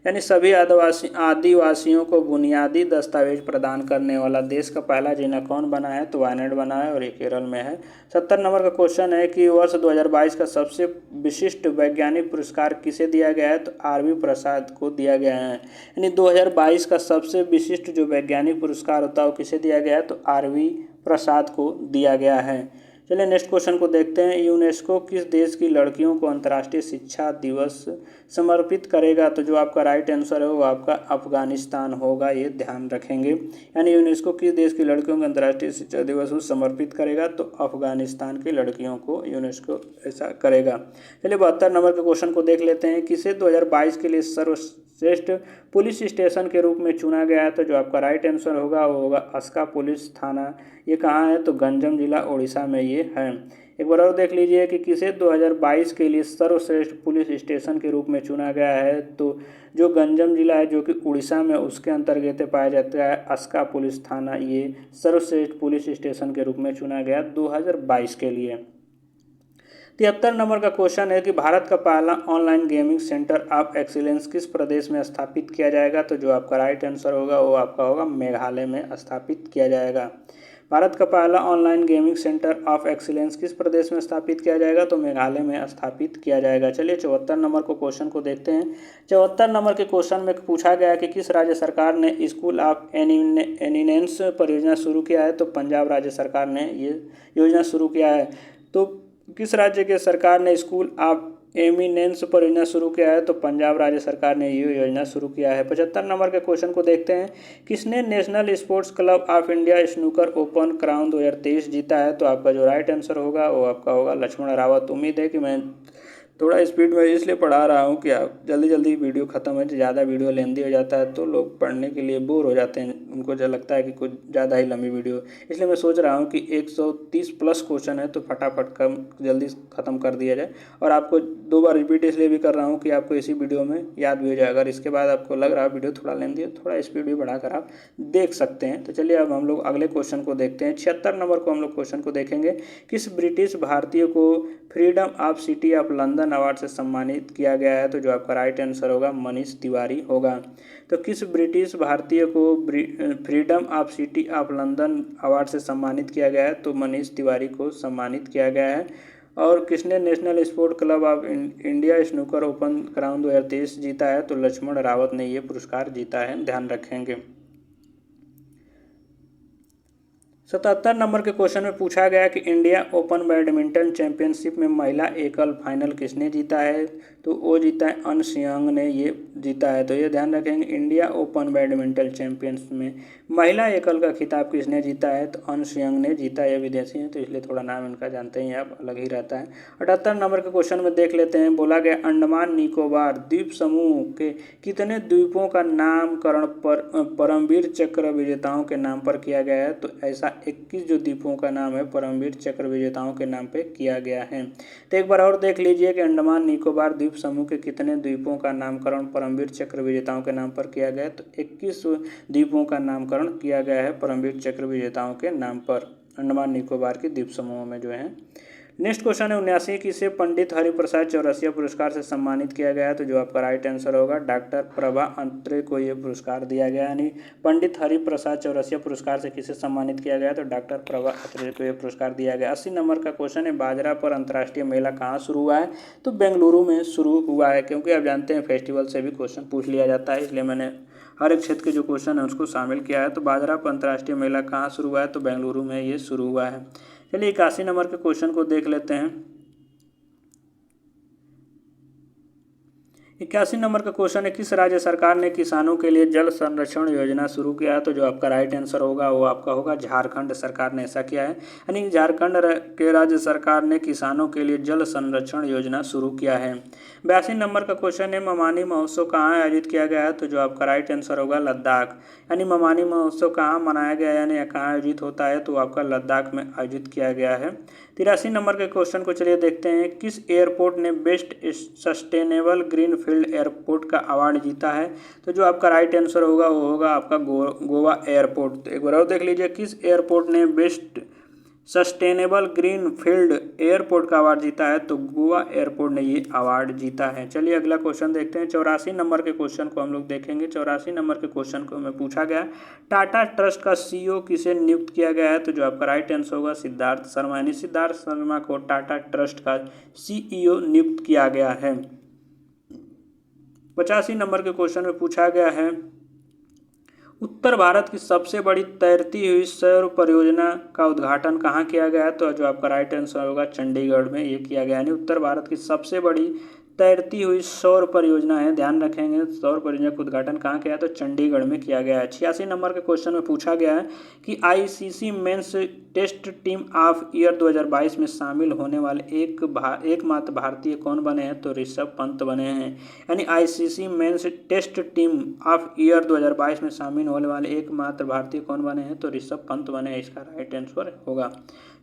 यानी सभी आदिवासियों को बुनियादी दस्तावेज प्रदान करने वाला देश का पहला जिला कौन बना है? तो वायनाड बना है और ये केरल में है। 70 नंबर का क्वेश्चन है कि वर्ष 2022 का सबसे विशिष्ट वैज्ञानिक पुरस्कार किसे दिया गया है? तो आर.वी. प्रसाद को दिया गया है। यानी 2022 का सबसे विशिष्ट जो वैज्ञानिक पुरस्कार होता है वो किसे दिया गया है? तो आर.वी. प्रसाद को दिया गया है। चलिए नेक्स्ट क्वेश्चन को देखते हैं। यूनेस्को किस देश की लड़कियों को अंतर्राष्ट्रीय शिक्षा दिवस समर्पित करेगा? तो जो आपका राइट आंसर है वो आपका अफगानिस्तान होगा। ये ध्यान रखेंगे। यानी यूनेस्को किस देश की लड़कियों को अंतर्राष्ट्रीय शिक्षा दिवस को समर्पित करेगा? तो अफगानिस्तान की लड़कियों को यूनेस्को ऐसा करेगा। चलिए 72 नंबर के क्वेश्चन को देख लेते हैं। किसे 2022 के लिए सर्वश्रेष्ठ पुलिस स्टेशन के रूप में चुना गया है? तो जो आपका राइट आंसर होगा वो होगा अस्का पुलिस थाना। ये कहाँ है? तो गंजम जिला उड़ीसा में ये है। एक बार और देख लीजिए कि किसे 2022 के लिए सर्वश्रेष्ठ पुलिस स्टेशन के रूप में चुना गया है? तो जो गंजम जिला है जो कि उड़ीसा में उसके अंतर्गत पाया जाता है अस्का पुलिस थाना, ये सर्वश्रेष्ठ पुलिस स्टेशन के रूप में चुना गया 2022 के लिए। 73 नंबर का क्वेश्चन है कि भारत का पहला online gaming centre of excellence किस प्रदेश में स्थापित किया जाएगा? तो जो आपका राइट आंसर होगा वो आपका होगा मेघालय में स्थापित किया जाएगा। भारत का पहला online gaming centre of excellence किस प्रदेश में स्थापित किया जाएगा? तो मेघालय में स्थापित किया जाएगा। चलिए 74 नंबर को क्वेश्चन को देखते हैं। 74 नंबर के क्वेश्चन में पूछा गया कि किस राज्य सरकार ने स्कूल ऑफ एमिनेंस परियोजना शुरू किया है? तो पंजाब राज्य सरकार ने ये योजना शुरू किया है। तो किस राज्य के सरकार ने स्कूल ऑफ एमिनेंस परियोजना शुरू किया है? तो पंजाब राज्य सरकार ने ये योजना शुरू किया है। 75 नंबर के क्वेश्चन को देखते हैं। किसने national sports club of India snooker open crown 2023 जीता है? तो आपका जो राइट आंसर होगा वो आपका होगा लक्ष्मण रावत। उम्मीद है कि मैं थोड़ा स्पीड में इसलिए पढ़ा रहा हूँ कि आप जल्दी जल्दी वीडियो ख़त्म हो जाए। ज़्यादा वीडियो लेंदी हो जाता है तो लोग पढ़ने के लिए बोर हो जाते हैं, उनको जो लगता है कि कुछ ज़्यादा ही लंबी वीडियो, इसलिए मैं सोच रहा हूँ कि 130 प्लस क्वेश्चन है तो फटाफट कम जल्दी ख़त्म कर दिया जाए। और आपको 2 बार रिपीट इसलिए भी कर रहा हूँ कि आपको इसी वीडियो में याद भी हो जाए। अगर इसके बाद आपको लग रहा है वीडियो थोड़ा लेंदी है, थोड़ा स्पीड भी बढ़ाकर आप देख सकते हैं। तो चलिए अब हम लोग अगले क्वेश्चन को देखते हैं। 76 नंबर को हम लोग क्वेश्चन को देखेंगे। किस ब्रिटिश भारतीय को freedom of city of London award से सम्मानित किया गया है? तो जो आपका राइट आंसर होगा मनीष तिवारी होगा। तो किस ब्रिटिश भारतीय को freedom of city of London award से सम्मानित किया गया है? तो मनीष तिवारी को सम्मानित किया गया है। और किसने national sport club of India snooker open crown 2023 जीता है? तो लक्ष्मण रावत ने ये पुरस्कार जीता है। ध्यान रखेंगे। 77 नंबर के क्वेश्चन में पूछा गया कि इंडिया ओपन बैडमिंटन चैंपियनशिप में महिला एकल फाइनल किसने जीता है? तो वो जीता है अन सियांग ने ये जीता है। तो ये ध्यान रखेंगे, इंडिया ओपन बैडमिंटन चैंपियंस में महिला एकल का खिताब किसने जीता है? तो अन सियांग ने जीता है। ये विदेशी हैं तो इसलिए थोड़ा नाम इनका जानते ही आप, अलग ही रहता है। 78 नंबर के क्वेश्चन में देख लेते हैं। बोला गया अंडमान निकोबार द्वीप समूह के कितने द्वीपों का नामकरण परमवीर चक्र विजेताओं के नाम पर किया गया है? तो ऐसा 21 जो द्वीपों का नाम है परमवीर चक्र विजेताओं के नाम पे किया गया है। तो एक बार और देख लीजिए कि अंडमान निकोबार द्वीप समूह के कितने द्वीपों का नामकरण परमवीर चक्र विजेताओं के नाम पर किया गया है? तो 21 द्वीपों का नामकरण किया गया है परमवीर चक्र विजेताओं के नाम पर अंडमान निकोबार के द्वीप समूह में जो है। नेक्स्ट क्वेश्चन है 79 किसे पंडित हरिप्रसाद चौरसिया पुरस्कार से सम्मानित किया गया है, तो जो आपका राइट आंसर होगा डॉक्टर प्रभा अंत्रे को ये पुरस्कार दिया गया। यानी पंडित हरिप्रसाद चौरसिया पुरस्कार से किसे सम्मानित किया गया, तो डॉक्टर प्रभा अंत्रे को ये पुरस्कार दिया गया। 80 नंबर का क्वेश्चन है बाजरा पर अंतर्राष्ट्रीय मेला कहाँ शुरू हुआ है, तो बेंगलुरु में शुरू हुआ है, क्योंकि आप जानते हैं फेस्टिवल से भी क्वेश्चन पूछ लिया जाता है, इसलिए मैंने हर एक क्षेत्र के जो क्वेश्चन है उसको शामिल किया है। तो बाजरा पर अंतर्राष्ट्रीय मेला कहाँ शुरू हुआ है, तो बेंगलुरु में ये शुरू हुआ है। चलिए 81 नंबर के क्वेश्चन को देख लेते हैं। 81 नंबर का क्वेश्चन है किस राज्य सरकार ने किसानों के लिए जल संरक्षण योजना शुरू किया है, तो जो आपका राइट आंसर होगा वो आपका होगा झारखंड सरकार ने ऐसा किया है। यानी झारखंड के राज्य सरकार ने किसानों के लिए जल संरक्षण योजना शुरू किया है। 82 नंबर का क्वेश्चन है ममानी महोत्सव कहाँ आयोजित किया गया है, तो जो आपका राइट आंसर होगा लद्दाख। यानी ममानी महोत्सव कहाँ मनाया गया है, यानी कहाँ आयोजित होता है, तो आपका लद्दाख में आयोजित किया गया है। 83 नंबर के क्वेश्चन को चलिए देखते हैं। किस एयरपोर्ट ने best sustainable green field airport का अवार्ड जीता है, तो जो आपका राइट आंसर होगा वो होगा आपका गोवा एयरपोर्ट। तो एक बार और देख लीजिए किस एयरपोर्ट ने best sustainable green field airport का अवार्ड जीता है, तो गोवा एयरपोर्ट ने ये अवार्ड जीता है। चलिए अगला क्वेश्चन देखते हैं। 84 नंबर के क्वेश्चन को हम लोग देखेंगे। 84 नंबर के क्वेश्चन को हमें पूछा गया टाटा ट्रस्ट का CEO किसे नियुक्त किया गया है, तो जो आपका राइट आंसर होगा सिद्धार्थ शर्मा। यानी सिद्धार्थ शर्मा को टाटा ट्रस्ट का CEO नियुक्त किया गया है। 85 नंबर के क्वेश्चन में पूछा गया है उत्तर भारत की सबसे बड़ी तैरती हुई सौर परियोजना का उद्घाटन कहाँ किया गया है, तो जो आपका राइट आंसर होगा चंडीगढ़ में ये किया गया है। यानी उत्तर भारत की सबसे बड़ी तैरती हुई सौर परियोजना है, ध्यान रखेंगे सौर परियोजना का उद्घाटन कहाँ किया है, तो चंडीगढ़ में किया गया है। 86 नंबर के क्वेश्चन में पूछा गया है कि ICC men's test team of year 2022 में शामिल होने वाले एकमात्र भारतीय कौन बने हैं, तो ऋषभ पंत बने हैं। यानी ICC men's test team of year 2022 में शामिल होने वाले एकमात्र भारतीय कौन बने हैं, तो ऋषभ पंत बने हैं, इसका राइट आंसर होगा।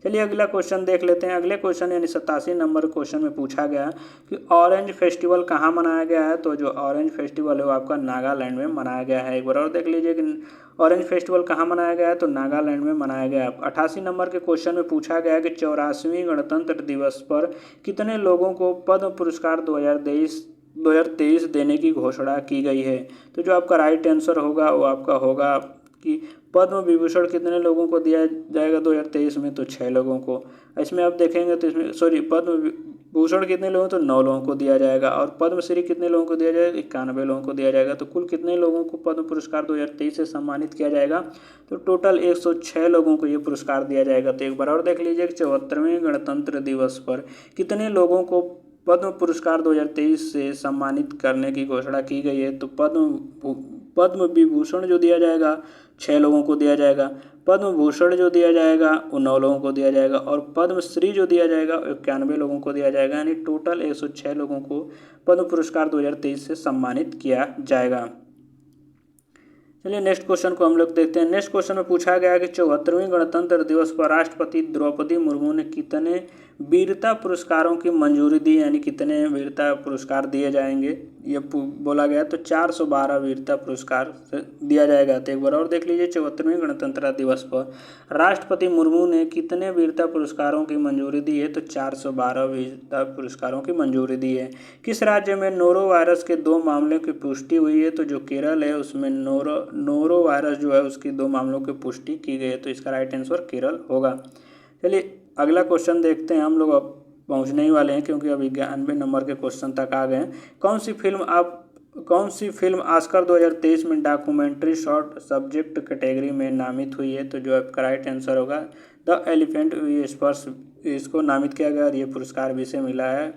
चलिए अगला क्वेश्चन देख लेते हैं। अगले क्वेश्चन यानी 87 नंबर क्वेश्चन में पूछा गया कि ऑरेंज फेस्टिवल कहाँ मनाया गया है, तो जो ऑरेंज फेस्टिवल है वो आपका नागालैंड में मनाया गया है। एक बार और देख लीजिए कि ऑरेंज फेस्टिवल कहाँ मनाया गया है, तो नागालैंड में मनाया गया है। 88 नंबर के क्वेश्चन में पूछा गया कि 84वें गणतंत्र दिवस पर कितने लोगों को पद्म पुरस्कार 2023 देने की घोषणा की गई है, तो जो आपका राइट आंसर होगा वो आपका होगा कि पद्म विभूषण कितने लोगों को दिया जाएगा 2023 में, तो 6 लोगों को। इसमें आप देखेंगे तो इसमें पद्म भूषण कितने लोगों, तो 9 लोगों को दिया जाएगा। और पद्मश्री कितने लोगों को दिया जाएगा, 91 लोगों को दिया जाएगा। तो कुल कितने लोगों को पद्म पुरस्कार 2023 से सम्मानित किया जाएगा, तो टोटल 106 लोगों को ये पुरस्कार दिया जाएगा। तो एक बार और देख लीजिए कि 74वें गणतंत्र दिवस पर कितने लोगों को पद्म पुरस्कार 2023 से सम्मानित करने की घोषणा की गई है, तो पद्म विभूषण जो दिया जाएगा 6 लोगों को दिया जाएगा, पद्म भूषण जो दिया जाएगा वो 9 लोगों को दिया जाएगा, और पद्मश्री जो दिया जाएगा 91 लोगों को दिया जाएगा। यानी टोटल 106 लोगों को पद्म पुरस्कार 2023 से सम्मानित किया जाएगा। चलिए नेक्स्ट क्वेश्चन को हम लोग देखते हैं। नेक्स्ट क्वेश्चन में पूछा गया कि 74वें गणतंत्र दिवस पर राष्ट्रपति द्रौपदी मुर्मू ने कितने वीरता पुरस्कारों की मंजूरी दी, यानी कितने वीरता पुरस्कार दिए जाएंगे ये बोला गया, तो 412 वीरता पुरस्कार दिया जाएगा। तो एक बार और देख लीजिए 74वें गणतंत्र दिवस पर राष्ट्रपति मुर्मू ने कितने वीरता पुरस्कारों की मंजूरी दी है, तो 412 वीरता पुरस्कारों की मंजूरी दी है। किस राज्य में नोरो वायरस के 2 मामलों की पुष्टि हुई है, तो जो केरल है उसमें नोरो वायरस जो है उसकी 2 मामलों की पुष्टि की गई है, तो इसका राइट आंसर केरल होगा। चलिए अगला क्वेश्चन देखते हैं। हम लोग अब पहुंचने ही वाले हैं क्योंकि अभी 91 नंबर के क्वेश्चन तक आ गए हैं। कौन सी फिल्म ऑस्कर 2023 में डॉक्यूमेंट्री शॉर्ट सब्जेक्ट कैटेगरी में नामित हुई है, तो जो आपका राइट आंसर होगा द एलिफेंट वी स्पर्श, इसको नामित किया गया और ये पुरस्कार भी इसे मिला है,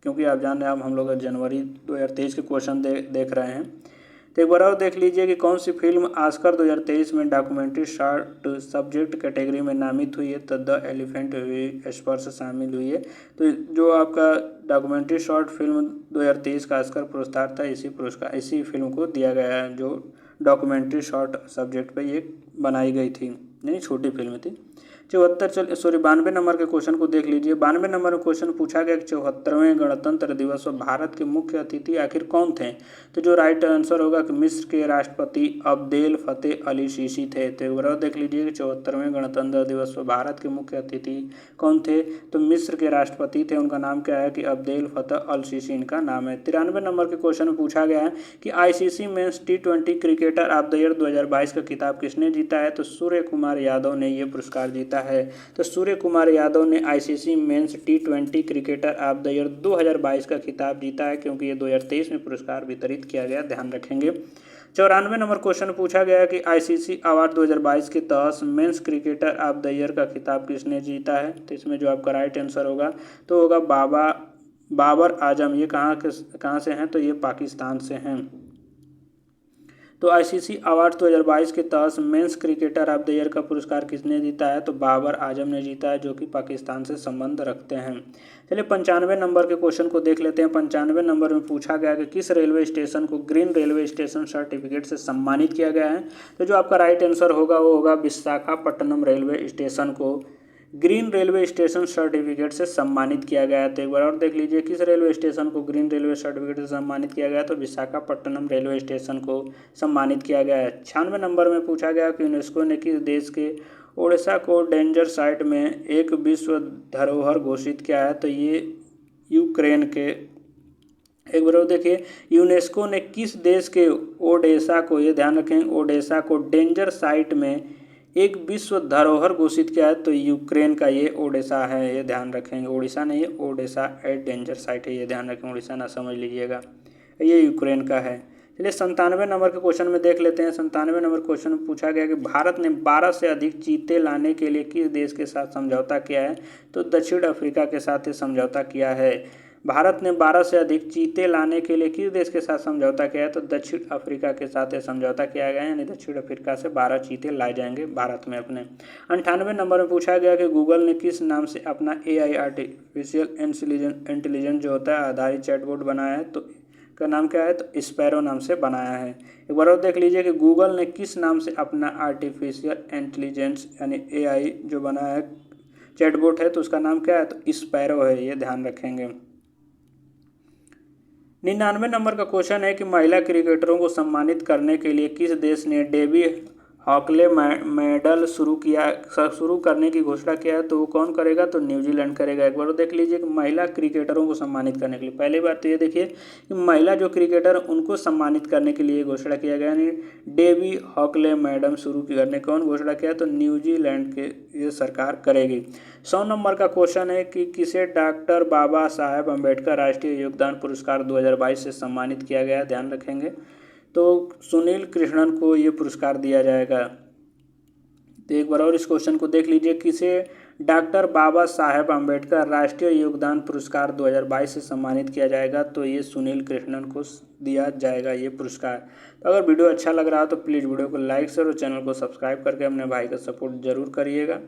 क्योंकि आप जान रहे हैं हम लोग जनवरी 2023 के क्वेश्चन देख रहे हैं। तो एक बार और देख लीजिए कि कौन सी फिल्म ऑस्कर 2023 में डॉक्यूमेंट्री शॉर्ट सब्जेक्ट कैटेगरी में नामित हुई है, तो द एलिफेंट वी स्पर्श शामिल हुई है। तो जो आपका डॉक्यूमेंट्री शॉर्ट फिल्म 2023 का ऑस्कर पुरस्कार था, इसी फिल्म को दिया गया है जो डॉक्यूमेंट्री शॉर्ट सब्जेक्ट पर ये बनाई गई थी, यानी छोटी फिल्म थी। 92 नंबर के क्वेश्चन को देख लीजिए। 92 नंबर में क्वेश्चन पूछा गया कि 74वें गणतंत्र दिवस पर भारत के मुख्य अतिथि आखिर कौन थे। तो जो राइट आंसर होगा कि मिस्र के राष्ट्रपति अब्देल फतेह अली सीसी थे। तो एक बार देख लीजिए कि 74वें गणतंत्र दिवस पर भारत के मुख्य अतिथि कौन थे। तो मिस्र के राष्ट्रपति थे, उनका नाम क्या है कि अब्देल फतेह अल सीसी इनका नाम है। 93 नंबर के क्वेश्चन में पूछा गया है कि ICC men's T20 cricketer of the year 2022 का खिताब किसने जीता है। तो सूर्य कुमार यादव ने ये पुरस्कार जीता है। तो सूर्य कुमार यादव ने ICC men's T20 cricketer of the year 2022 का खिताब जीता है, क्योंकि ये 2023 में पुरस्कार वितरित किया गया, ध्यान रखेंगे। 94 नंबर क्वेश्चन पूछा गया कि आईसीसी अवार्ड 2022 के तहत men's cricketer of the year का खिताब किसने जीता है। तो इसमें जो आपका राइट आंसर होगा तो होगा बाबर आजम। ये कहाँ से हैं, तो ये पाकिस्तान से हैं। तो आईसीसी अवार्ड 2022 के तहत men's cricketer of the year का पुरस्कार किसने जीता है। तो बाबर आजम ने जीता है, जो कि पाकिस्तान से संबंध रखते हैं। चलिए 95 नंबर के क्वेश्चन को देख लेते हैं। 95 नंबर में पूछा गया कि किस रेलवे स्टेशन को ग्रीन रेलवे स्टेशन सर्टिफिकेट से सम्मानित किया गया है। तो जो आपका राइट आंसर होगा वो होगा विशाखापट्टनम रेलवे स्टेशन को ग्रीन रेलवे स्टेशन सर्टिफिकेट से सम्मानित किया गया है। तो एक बार और देख लीजिए किस रेलवे स्टेशन को ग्रीन रेलवे सर्टिफिकेट से सम्मानित किया गया है। तो विशाखापट्टनम रेलवे स्टेशन को सम्मानित किया गया है। 96 नंबर में पूछा गया कि यूनेस्को ने किस देश के ओडिशा को डेंजर साइट में एक विश्व धरोहर घोषित किया है। तो ये यूक्रेन के, एक बार देखिए यूनेस्को ने किस देश के ओडेसा को, ये ध्यान रखें, ओडेसा को डेंजर साइट में एक विश्व धरोहर घोषित किया है। तो यूक्रेन का ये ओडिशा है, ये ध्यान रखेंगे। ओडिशा नहीं, ये ओडेसा एक डेंजर साइट है, ये ध्यान रखें, ओडिशा ना समझ लीजिएगा, ये यूक्रेन का है। चलिए 97 नंबर के क्वेश्चन में देख लेते हैं। 97 नंबर क्वेश्चन में पूछा गया कि भारत ने 12 से अधिक चीते लाने के लिए किस देश के साथ समझौता किया है। तो दक्षिण अफ्रीका के साथ ये समझौता किया है। भारत ने 12 से अधिक चीते लाने के लिए किस देश के साथ समझौता किया है। तो दक्षिण अफ्रीका के साथ समझौता किया गया है, यानी दक्षिण अफ्रीका से 12 चीते लाए जाएंगे भारत में अपने। 98 नंबर में पूछा गया कि गूगल ने किस नाम से अपना AI आर्टिफिशियल इंटेलिजेंस जो होता है आधारित चैटबॉट बनाया है। तो का नाम क्या है, तो स्पैरो नाम से बनाया है। एक बार और देख लीजिए कि गूगल ने किस नाम से अपना आर्टिफिशियल इंटेलिजेंस यानी AI जो बनाया है चैटबॉट है, तो उसका नाम क्या है, तो स्पैरो है, ये ध्यान रखेंगे। 99 नंबर का क्वेश्चन है कि महिला क्रिकेटरों को सम्मानित करने के लिए किस देश ने डेबी हॉकले मेडल शुरू करने की घोषणा किया है। तो वो कौन करेगा, तो न्यूजीलैंड करेगा। एक बार देख लीजिए कि महिला क्रिकेटरों को सम्मानित करने के लिए, पहली बात तो ये देखिए कि महिला जो क्रिकेटर उनको सम्मानित करने के लिए घोषणा किया गया, यानी डेबी हॉकले मेडल शुरू करने कौन घोषणा किया, तो न्यूजीलैंड के ये सरकार करेगी। 100 नंबर का क्वेश्चन है कि किसे डॉक्टर बाबा साहेब अम्बेडकर राष्ट्रीय योगदान पुरस्कार 2022 से सम्मानित किया गया, ध्यान रखेंगे। तो सुनील कृष्णन को ये पुरस्कार दिया जाएगा। तो एक बार और इस क्वेश्चन को देख लीजिए, किसे डॉक्टर बाबा साहेब अम्बेडकर राष्ट्रीय योगदान पुरस्कार 2022 से सम्मानित किया जाएगा। तो ये सुनील कृष्णन को दिया जाएगा ये पुरस्कार। तो अगर वीडियो अच्छा लग रहा हो तो प्लीज़ वीडियो को लाइक शेयर और चैनल को सब्सक्राइब करके अपने भाई का सपोर्ट जरूर करिएगा।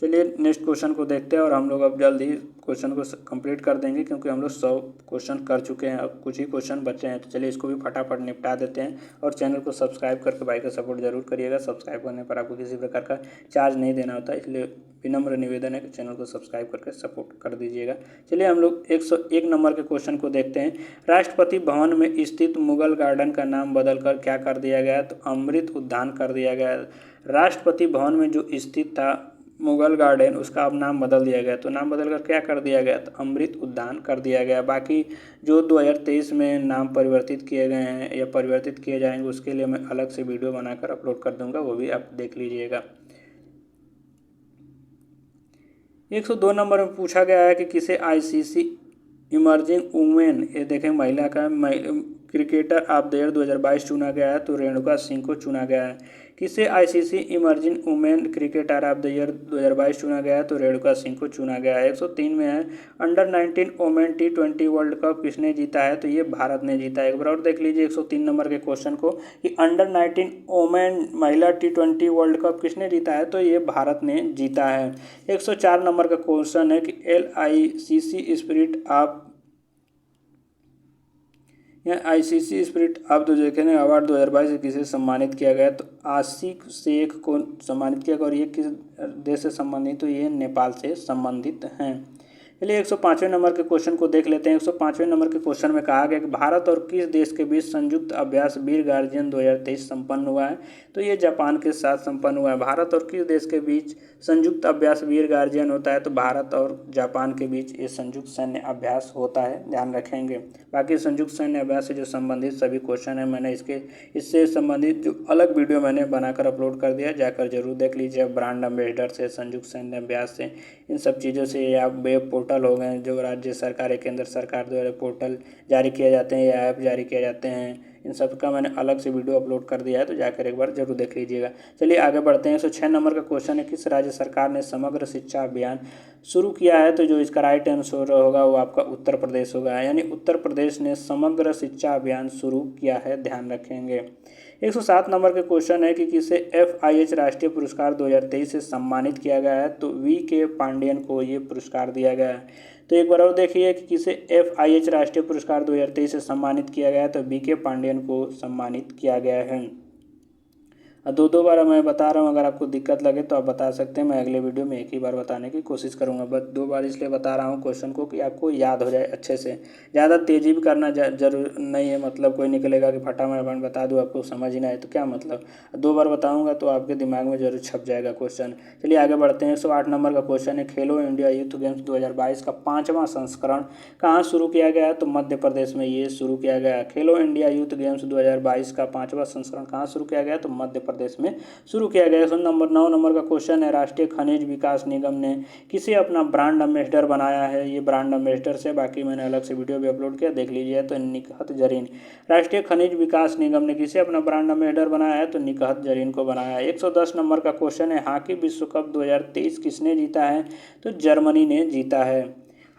चलिए नेक्स्ट क्वेश्चन को देखते हैं, और हम लोग अब जल्द ही क्वेश्चन को कंप्लीट कर देंगे, क्योंकि हम लोग 100 क्वेश्चन कर चुके हैं, अब कुछ ही क्वेश्चन बचे हैं। तो चलिए इसको भी फटाफट निपटा देते हैं, और चैनल को सब्सक्राइब करके भाई का सपोर्ट जरूर करिएगा। सब्सक्राइब करने पर आपको किसी प्रकार का चार्ज नहीं देना होता, इसलिए विनम्र निवेदन है कि चैनल को सब्सक्राइब करके सपोर्ट कर दीजिएगा। चलिए हम लोग 101 नंबर के क्वेश्चन को देखते हैं। राष्ट्रपति भवन में स्थित मुगल गार्डन का नाम बदलकर क्या कर दिया गया, तो अमृत उद्यान कर दिया गया। राष्ट्रपति भवन में जो स्थित था मुगल गार्डन, उसका अब नाम बदल दिया गया। तो नाम बदलकर क्या कर दिया गया, तो अमृत उद्यान कर दिया गया। बाकी जो 2023 में नाम परिवर्तित किए गए हैं या परिवर्तित किए जाएंगे, उसके लिए मैं अलग से वीडियो बनाकर अपलोड कर दूंगा, वो भी आप देख लीजिएगा। 102 नंबर में पूछा गया है कि किसे आईसीसी इमर्जिंग वुमेन, ये देखें महिला का क्रिकेटर ऑफ द ईयर 2022 चुना गया है। तो रेणुका सिंह को चुना गया है। किसे ICC emerging women cricketer of the year 2022 चुना गया है, तो रेणुका सिंह को चुना गया है। 103 में है under 19 women T20 world cup किसने जीता है, तो ये भारत ने जीता है। एक बार और देख लीजिए 103 नंबर के क्वेश्चन को कि अंडर 19 वुमेन महिला T20 वर्ल्ड कप किसने जीता है, तो ये भारत ने जीता है। 104 नंबर का क्वेश्चन है कि LICC स्पिरिट ऑफ या आईसीसी स्पिरिट ऑफ द देखेंगे अवार्ड 2022 से किसे सम्मानित किया गया, तो आशिक शेख को सम्मानित किया गया। और ये किस देश से संबंधित, तो ये नेपाल से संबंधित हैं। चलिए 105वें नंबर के क्वेश्चन को देख लेते हैं। 105वें नंबर के क्वेश्चन में कहा गया कि भारत और किस देश के बीच संयुक्त अभ्यास वीर गार्जियन 2023 संपन्न हुआ है, तो ये जापान के साथ संपन्न हुआ है। भारत और किस देश के बीच संयुक्त अभ्यास वीर गार्जियन होता है, तो भारत और जापान के बीच ये संयुक्त सैन्य अभ्यास होता है, ध्यान रखेंगे। बाकी संयुक्त सैन्य अभ्यास से जो संबंधित सभी क्वेश्चन है मैंने इससे संबंधित जो अलग वीडियो मैंने बनाकर अपलोड कर दिया, जाकर जरूर देख लीजिए। ब्रांड एम्बेसडर से, संयुक्त सैन्य अभ्यास से, इन सब चीज़ों से, या वेब पोर्टल हो गए जो राज्य सरकार केंद्र सरकार द्वारा पोर्टल जारी किए जाते हैं या ऐप जारी किए जाते हैं, इन सब का मैंने अलग से वीडियो अपलोड कर दिया है, तो जाकर एक बार जरूर देख लीजिएगा। चलिए आगे बढ़ते हैं। 106 नंबर का क्वेश्चन है, किस राज्य सरकार ने समग्र शिक्षा अभियान शुरू किया है, तो जो इसका राइट आंसर होगा वो आपका उत्तर प्रदेश होगा। यानी उत्तर प्रदेश ने समग्र शिक्षा अभियान शुरू किया है, ध्यान रखेंगे। 107 नंबर के क्वेश्चन है कि किसे FIH राष्ट्रीय पुरस्कार 2023 से सम्मानित किया गया है, तो VK पांडियन को ये पुरस्कार दिया गया है। तो एक बार और देखिए कि किसे FIH राष्ट्रीय पुरस्कार 2023 से सम्मानित किया गया है, तो VK पांडियन को सम्मानित किया गया है। दो बार मैं बता रहा हूँ, अगर आपको दिक्कत लगे तो आप बता सकते हैं। मैं अगले वीडियो में एक ही बार बताने की कोशिश करूँगा, बस 2 बार इसलिए बता रहा हूँ क्वेश्चन को कि आपको याद हो जाए अच्छे से। ज़्यादा तेज़ी भी करना जरूर नहीं है, मतलब कोई निकलेगा कि फटाफट बता दूँ, आपको समझ ही ना आए तो क्या मतलब। 2 बार बताऊँगा तो आपके दिमाग में जरूर छप जाएगा क्वेश्चन। चलिए आगे बढ़ते हैं। 108 नंबर का क्वेश्चन है, खेलो इंडिया यूथ गेम्स 2022 का 5वां संस्करण कहाँ शुरू किया गया है, तो मध्य प्रदेश में ये शुरू किया गया। खेलो इंडिया यूथ गेम्स 2022 का 5वां संस्करण कहाँ शुरू किया गया, तो मध्य प्रदेश में शुरू किया गया। 9 नंबर का क्वेश्चन है, राष्ट्रीय खनिज विकास निगम ने किसे अपना ब्रांड एम्बेसडर बनाया है। ये ब्रांड एम्बेसडर से बाकी मैंने अलग से वीडियो भी अपलोड किया, देख लीजिए। तो निकहत जरीन, राष्ट्रीय खनिज विकास निगम ने किसे अपना ब्रांड एम्बेसडर बनाया है, तो निकहत जरीन को बनाया है। 110 नंबर का क्वेश्चन है, हॉकी विश्व कप 2023 किसने जीता है, तो जर्मनी ने जीता है।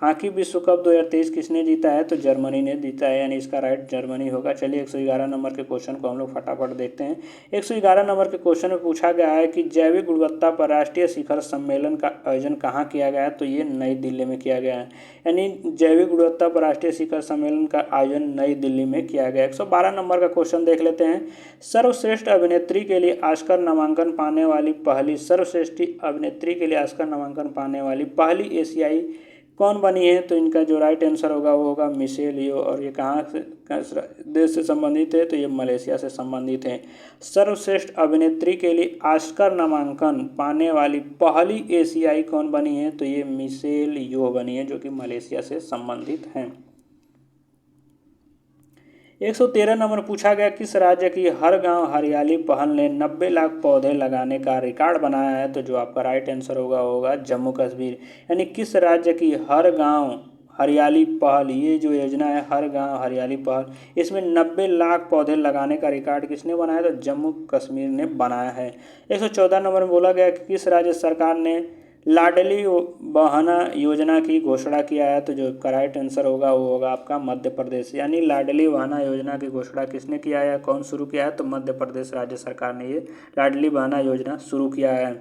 हॉकी विश्व कप 2023 किसने जीता है, तो जर्मनी ने जीता है, यानी इसका राइट जर्मनी होगा। चलिए 111 नंबर के क्वेश्चन को हम लोग फटाफट देखते हैं। 111 नंबर के क्वेश्चन में पूछा गया है कि जैविक गुणवत्ता पर राष्ट्रीय शिखर सम्मेलन का आयोजन कहाँ किया गया है, तो ये नई दिल्ली में किया गया है। यानी जैविक गुणवत्ता पर राष्ट्रीय शिखर सम्मेलन का आयोजन नई दिल्ली में किया गया। 112 नंबर का क्वेश्चन देख लेते हैं। सर्वश्रेष्ठ अभिनेत्री के लिए ऑस्कर नामांकन पाने वाली पहली सर्वश्रेष्ठ अभिनेत्री के लिए ऑस्कर नामांकन पाने वाली पहली एशियाई कौन बनी है, तो इनका जो राइट आंसर होगा वो होगा मिशेल यो। और ये कहाँ से देश से संबंधित है, तो ये मलेशिया से संबंधित है। सर्वश्रेष्ठ अभिनेत्री के लिए ऑस्कर नामांकन पाने वाली पहली एशियाई कौन बनी है, तो ये मिशेल यो बनी है, जो कि मलेशिया से संबंधित हैं। 113 नंबर पूछा गया, किस राज्य की हर गांव हरियाली पहल ने 90 लाख पौधे लगाने का रिकॉर्ड बनाया है, तो जो आपका राइट आंसर होगा जम्मू कश्मीर। यानी किस राज्य की हर गांव हरियाली पहल, ये जो योजना है हर गांव हरियाली पहल, इसमें 90 लाख पौधे लगाने का रिकॉर्ड किसने बनाया, तो जम्मू कश्मीर ने बनाया है। 114 नंबर में बोला गया कि किस राज्य सरकार ने लाडली बहना योजना की घोषणा किया है, तो जो राइट आंसर होगा वो होगा आपका मध्य प्रदेश। यानी लाडली बहना योजना की घोषणा किसने किया है, कौन शुरू किया है, तो मध्य प्रदेश राज्य सरकार ने ये लाडली बहना योजना शुरू किया है।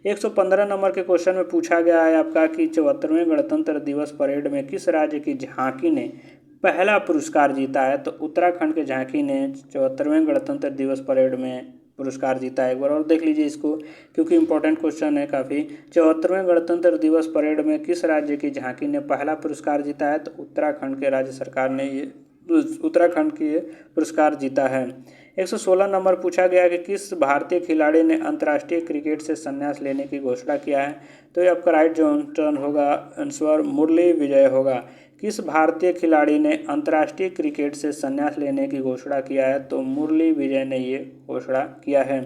115 नंबर के क्वेश्चन में पूछा गया है आपका कि 74वें गणतंत्र दिवस परेड में किस राज्य की झांकी ने पहला पुरस्कार जीता है, तो उत्तराखंड के झांकी ने 74वें गणतंत्र दिवस परेड में पुरस्कार जीता है। एक बार और देख लीजिए इसको, क्योंकि इंपॉर्टेंट क्वेश्चन है काफ़ी। 74वें गणतंत्र दिवस परेड में किस राज्य की झांकी ने पहला पुरस्कार जीता है, तो उत्तराखंड के राज्य सरकार ने ये उत्तराखंड की पुरस्कार जीता है। 116 नंबर पूछा गया कि किस भारतीय खिलाड़ी ने अंतर्राष्ट्रीय क्रिकेट से संन्यास लेने की घोषणा किया है, तो ये आपका राइट जो आंसर होगा आंसर मुरली विजय होगा। किस भारतीय खिलाड़ी ने अंतर्राष्ट्रीय क्रिकेट से संन्यास लेने की घोषणा किया है, तो मुरली विजय ने ये घोषणा किया है।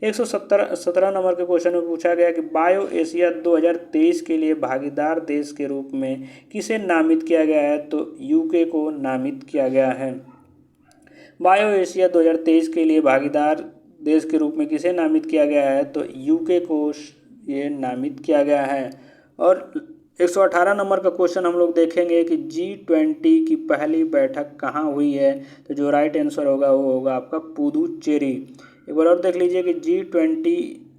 117 नंबर के क्वेश्चन में पूछा गया कि बायो एशिया 2023 के लिए भागीदार देश के रूप में किसे नामित किया गया है, तो यूके को नामित किया गया है। बायो एशिया 2023 के लिए भागीदार देश के रूप में किसे नामित किया गया है, तो यूके को ये नामित किया गया है। और 118 नंबर का क्वेश्चन हम लोग देखेंगे कि G20 की पहली बैठक कहाँ हुई है, तो जो राइट आंसर होगा वो होगा आपका पुदुचेरी। एक बार और देख लीजिए कि G20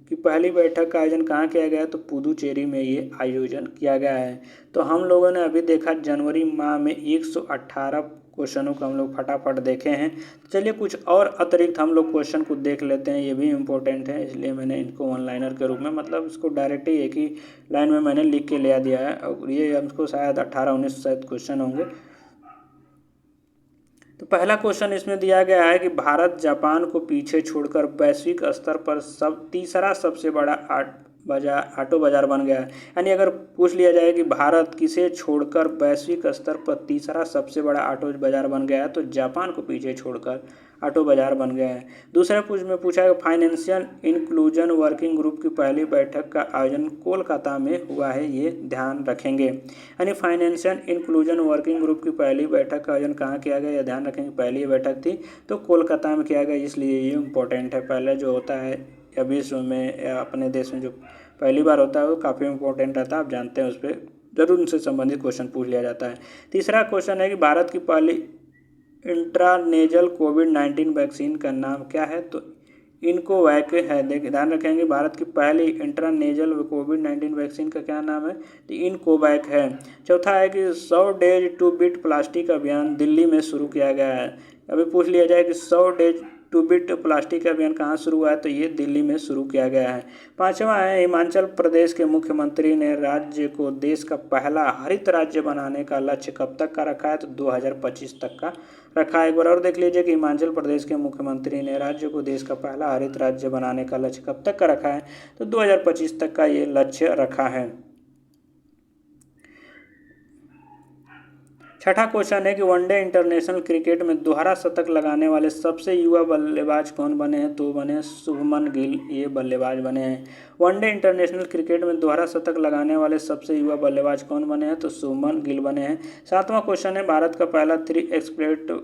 की पहली बैठक का आयोजन कहाँ किया गया है, तो पुदुचेरी में ये आयोजन किया गया है। तो हम लोगों ने अभी देखा जनवरी माह में 118 क्वेश्चनों को हम लोग फटाफट देखे हैं। चलिए कुछ और अतिरिक्त हम लोग क्वेश्चन को देख लेते हैं, ये भी इम्पोर्टेंट है, इसलिए मैंने इनको वन लाइनर के रूप में, मतलब इसको डायरेक्ट ही एक ही लाइन में मैंने लिख के ले दिया है। और ये हमको शायद 18-19 शायद क्वेश्चन होंगे। तो पहला क्वेश्चन इसमें दिया गया है कि भारत जापान को पीछे छोड़कर वैश्विक स्तर पर तीसरा सबसे बड़ा ऑटो बाजार बन गया है। यानी अगर पूछ लिया जाए कि भारत किसे छोड़कर वैश्विक स्तर पर तीसरा सबसे बड़ा ऑटो बाजार बन गया है, तो जापान को पीछे छोड़कर ऑटो बाजार बन गया है। दूसरा में पूछा है फाइनेंशियल इंक्लूजन वर्किंग ग्रुप की पहली बैठक का आयोजन कोलकाता में हुआ है, ये ध्यान रखेंगे। यानी फाइनेंशियल इंक्लूजन वर्किंग ग्रुप की पहली बैठक का आयोजन कहाँ किया गया, यह ध्यान रखेंगे। पहली बैठक थी तो कोलकाता में किया गया, इसलिए ये इम्पोर्टेंट है। पहले जो होता है या विश्व में या अपने देश में जो पहली बार होता है वो काफ़ी इंपॉर्टेंट रहता है, आप जानते हैं, उस पर जरूर उनसे संबंधित क्वेश्चन पूछ लिया जाता है। तीसरा क्वेश्चन है कि भारत की पहली इंट्रानेजल कोविड-19 वैक्सीन का नाम क्या है, तो इनकोवैक है। देखिए ध्यान रखेंगे, भारत की पहली इंट्रानेजल कोविड-19 वैक्सीन का क्या नाम है, तो इनकोवैक है। चौथा है कि 100 डेज टू बीट प्लास्टिक अभियान दिल्ली में शुरू किया गया है। अभी पूछ लिया जाए कि 100 डेज टू बीट प्लास्टिक अभियान कहाँ शुरू हुआ है, तो ये दिल्ली में शुरू किया गया है। पांचवा है हिमाचल प्रदेश के मुख्यमंत्री ने राज्य को देश का पहला हरित राज्य बनाने का लक्ष्य कब तक का रखा है, तो 2025 तक का रखा है। एक बार और देख लीजिए कि हिमाचल प्रदेश के मुख्यमंत्री ने राज्य को देश का पहला हरित राज्य बनाने का लक्ष्य कब तक का रखा है, तो 2025 तक का ये लक्ष्य रखा है। छठा क्वेश्चन है कि वनडे इंटरनेशनल क्रिकेट में दोहरा शतक लगाने वाले सबसे युवा बल्लेबाज कौन बने हैं, तो बने शुभमन गिल, ये बल्लेबाज बने हैं। वनडे इंटरनेशनल क्रिकेट में दोहरा शतक लगाने वाले सबसे युवा बल्लेबाज कौन बने हैं, तो शुभमन गिल बने हैं। सातवां क्वेश्चन है भारत का पहला 3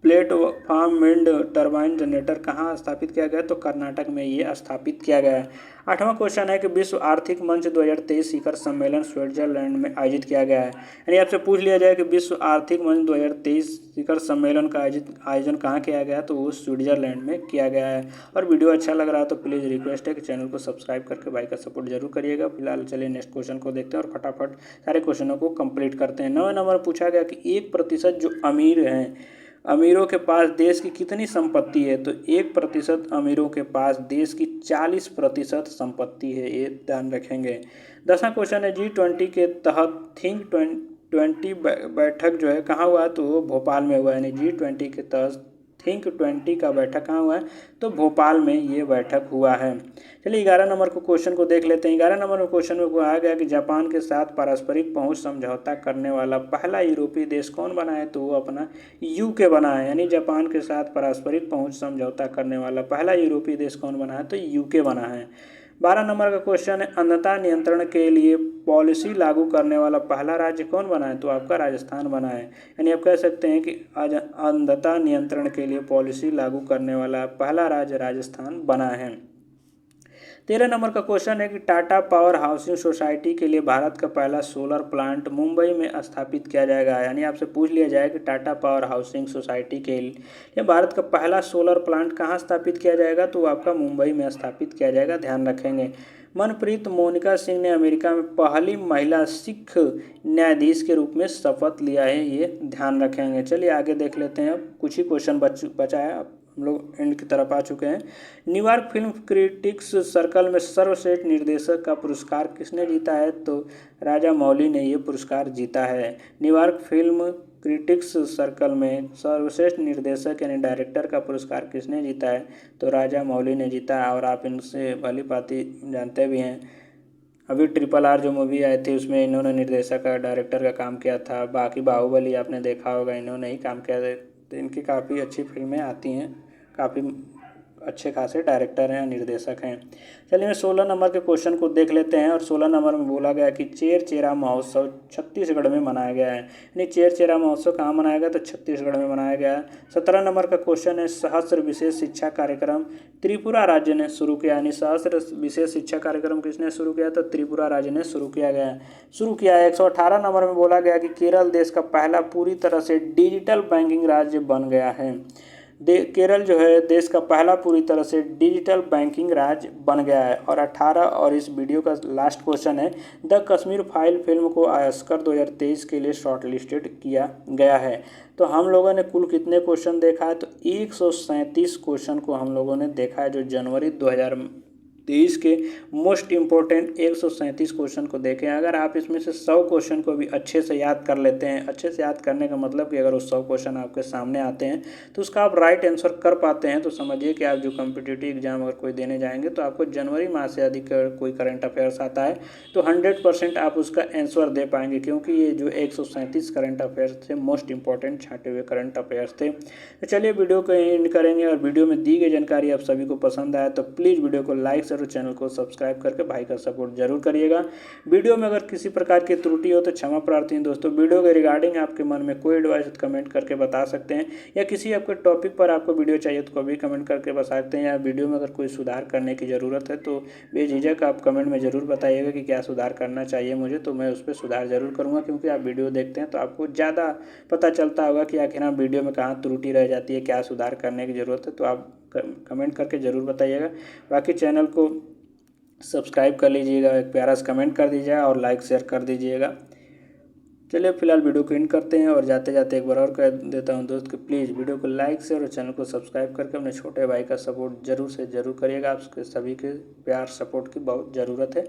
प्लेटफॉर्म विंड टर्बाइन जनरेटर कहाँ स्थापित किया गया, तो कर्नाटक में ये स्थापित किया गया है। आठवां क्वेश्चन है कि विश्व आर्थिक मंच 2023 शिखर सम्मेलन स्विट्जरलैंड में आयोजित किया गया है। यानी आपसे पूछ लिया जाए कि विश्व आर्थिक मंच 2023 शिखर सम्मेलन का आयोजन कहाँ किया गया, तो वो स्विट्जरलैंड में किया गया है। और वीडियो अच्छा लग रहा है तो प्लीज़ रिक्वेस्ट है कि चैनल को सब्सक्राइब करके भाई का सपोर्ट जरूर करिएगा। फिलहाल चलिए नेक्स्ट क्वेश्चन को देखते हैं और फटाफट सारे क्वेश्चनों को कंप्लीट करते हैं। 9वें नंबर पूछा गया कि 1% जो अमीर हैं, अमीरों के पास देश की कितनी संपत्ति है, तो 1% अमीरों के पास देश की 40% संपत्ति है, ये ध्यान रखेंगे। 10वां क्वेश्चन है G20 के तहत थिंक 20 बैठक जो है कहाँ हुआ है, तो वो भोपाल में हुआ है। यानी G20 के तहत थिंक 20 का बैठक कहाँ हुआ है, तो भोपाल में ये बैठक हुआ है। चलिए 11 नंबर को क्वेश्चन को देख लेते हैं। 11 नंबर में क्वेश्चन में कहा गया कि जापान के साथ पारस्परिक पहुंच समझौता करने वाला पहला यूरोपीय देश कौन बना है, तो वो अपना यूके बना है। यानी जापान के साथ पारस्परिक पहुंच समझौता करने वाला पहला यूरोपीय देश कौन बना है, तो यूके बना है। 12 नंबर का क्वेश्चन है अंधता नियंत्रण के लिए पॉलिसी लागू करने वाला पहला राज्य कौन बना है, तो आपका राजस्थान बना है। यानी आप कह सकते हैं कि आज अंधता नियंत्रण के लिए पॉलिसी लागू करने वाला पहला राज्य राजस्थान बना है। 13 नंबर का क्वेश्चन है कि टाटा पावर हाउसिंग सोसाइटी के लिए भारत का पहला सोलर प्लांट मुंबई में स्थापित किया जाएगा। यानी आपसे पूछ लिया जाए कि टाटा पावर हाउसिंग सोसाइटी के लिए भारत का पहला सोलर प्लांट कहाँ स्थापित किया जाएगा, तो आपका मुंबई में स्थापित किया जाएगा, ध्यान रखेंगे। मनप्रीत मोनिका सिंह ने अमेरिका में पहली महिला सिख न्यायाधीश के रूप में शपथ लिया है, ये ध्यान रखेंगे। चलिए आगे देख लेते हैं, अब कुछ ही क्वेश्चन बचा है, हम लोग एंड की तरफ आ चुके हैं। न्यूयॉर्क फिल्म क्रिटिक्स सर्कल में सर्वश्रेष्ठ निर्देशक का पुरस्कार किसने जीता है, तो राजा मौली ने ये पुरस्कार जीता है। न्यूयॉर्क फिल्म क्रिटिक्स सर्कल में सर्वश्रेष्ठ निर्देशक यानी डायरेक्टर का पुरस्कार किसने जीता है, तो राजा मौली ने जीता है। और आप इनसे भली भांति जानते भी हैं, अभी RRR जो मूवी आई थी उसमें इन्होंने निर्देशक का डायरेक्टर का काम किया था। बाकी बाहुबली आपने देखा होगा, इन्होंने ही काम किया था। तो इनकी काफ़ी अच्छी फिल्में आती हैं, काफ़ी अच्छे खासे डायरेक्टर हैं, निर्देशक हैं। चलिए 16 नंबर के क्वेश्चन को देख लेते हैं। और 16 नंबर में बोला गया कि चेर चेरा महोत्सव छत्तीसगढ़ में मनाया गया है। यानी चेर चेरा महोत्सव कहाँ मनाया गया, तो छत्तीसगढ़ में मनाया गया है। 17 नंबर का क्वेश्चन है सहस्त्र विशेष शिक्षा कार्यक्रम त्रिपुरा राज्य ने शुरू किया। यानी सहस्त्र विशेष शिक्षा कार्यक्रम किसने शुरू किया, तो त्रिपुरा राज्य ने शुरू किया है। 118 नंबर में बोला गया कि केरल देश का पहला पूरी तरह से डिजिटल बैंकिंग राज्य बन गया है। केरल जो है देश का पहला पूरी तरह से डिजिटल बैंकिंग राज्य बन गया है। और 18 और इस वीडियो का लास्ट क्वेश्चन है, द कश्मीर फाइल फिल्म को ऑस्कर 2023 के लिए शॉर्टलिस्टेड किया गया है। तो हम लोगों ने कुल कितने क्वेश्चन देखा है, तो 137 क्वेश्चन को हम लोगों ने देखा है, जो जनवरी 2023 के मोस्ट इम्पोर्टेंट 137 क्वेश्चन को देखें। अगर आप इसमें से 100 क्वेश्चन को भी अच्छे से याद कर लेते हैं, अच्छे से याद करने का मतलब कि अगर वो 100 क्वेश्चन आपके सामने आते हैं तो उसका आप राइट आंसर कर पाते हैं, तो समझिए कि आप जो कॉम्पिटिटिव एग्जाम अगर कोई देने जाएंगे तो आपको जनवरी माह से अधिक कोई करंट अफेयर्स आता है तो 100% आप उसका आंसर दे पाएंगे, क्योंकि ये जो 137 करंट अफेयर्स थे मोस्ट इंपॉर्टेंट छांटे हुए करंट अफेयर्स थे। तो चलिए वीडियो को एंड करेंगे, और वीडियो में दी गई जानकारी आप सभी को पसंद आया तो प्लीज़ वीडियो को लाइक और चैनल को सब्सक्राइब करके भाई का सपोर्ट जरूर करिएगा। वीडियो में अगर किसी प्रकार की त्रुटि हो तो क्षमा प्रार्थी हैं दोस्तों। वीडियो के रिगार्डिंग आपके मन में कोई एडवाइस कमेंट करके बता सकते हैं, या किसी आपके टॉपिक पर आपको वीडियो चाहिए तो कभी कमेंट करके बता सकते हैं, या वीडियो में अगर कोई सुधार करने की ज़रूरत है तो बेझिझक आप कमेंट में ज़रूर बताइएगा कि क्या सुधार करना चाहिए मुझे, तो मैं उस पर सुधार जरूर करूँगा। क्योंकि आप वीडियो देखते हैं तो आपको ज़्यादा पता चलता होगा कि आखिर हम वीडियो में कहाँ त्रुटि रह जाती है, क्या सुधार करने की ज़रूरत है, तो आप कमेंट करके ज़रूर बताइएगा। बाकी चैनल को सब्सक्राइब कर लीजिएगा, एक प्यारा सा कमेंट कर दीजिएगा और लाइक शेयर कर दीजिएगा। चलिए फिलहाल वीडियो को एंड करते हैं, और जाते जाते एक बार और कह देता हूं दोस्त कि प्लीज़ वीडियो को लाइक शेयर और चैनल को सब्सक्राइब करके अपने छोटे भाई का सपोर्ट जरूर से ज़रूर करिएगा। आपके सभी के प्यार सपोर्ट की बहुत ज़रूरत है।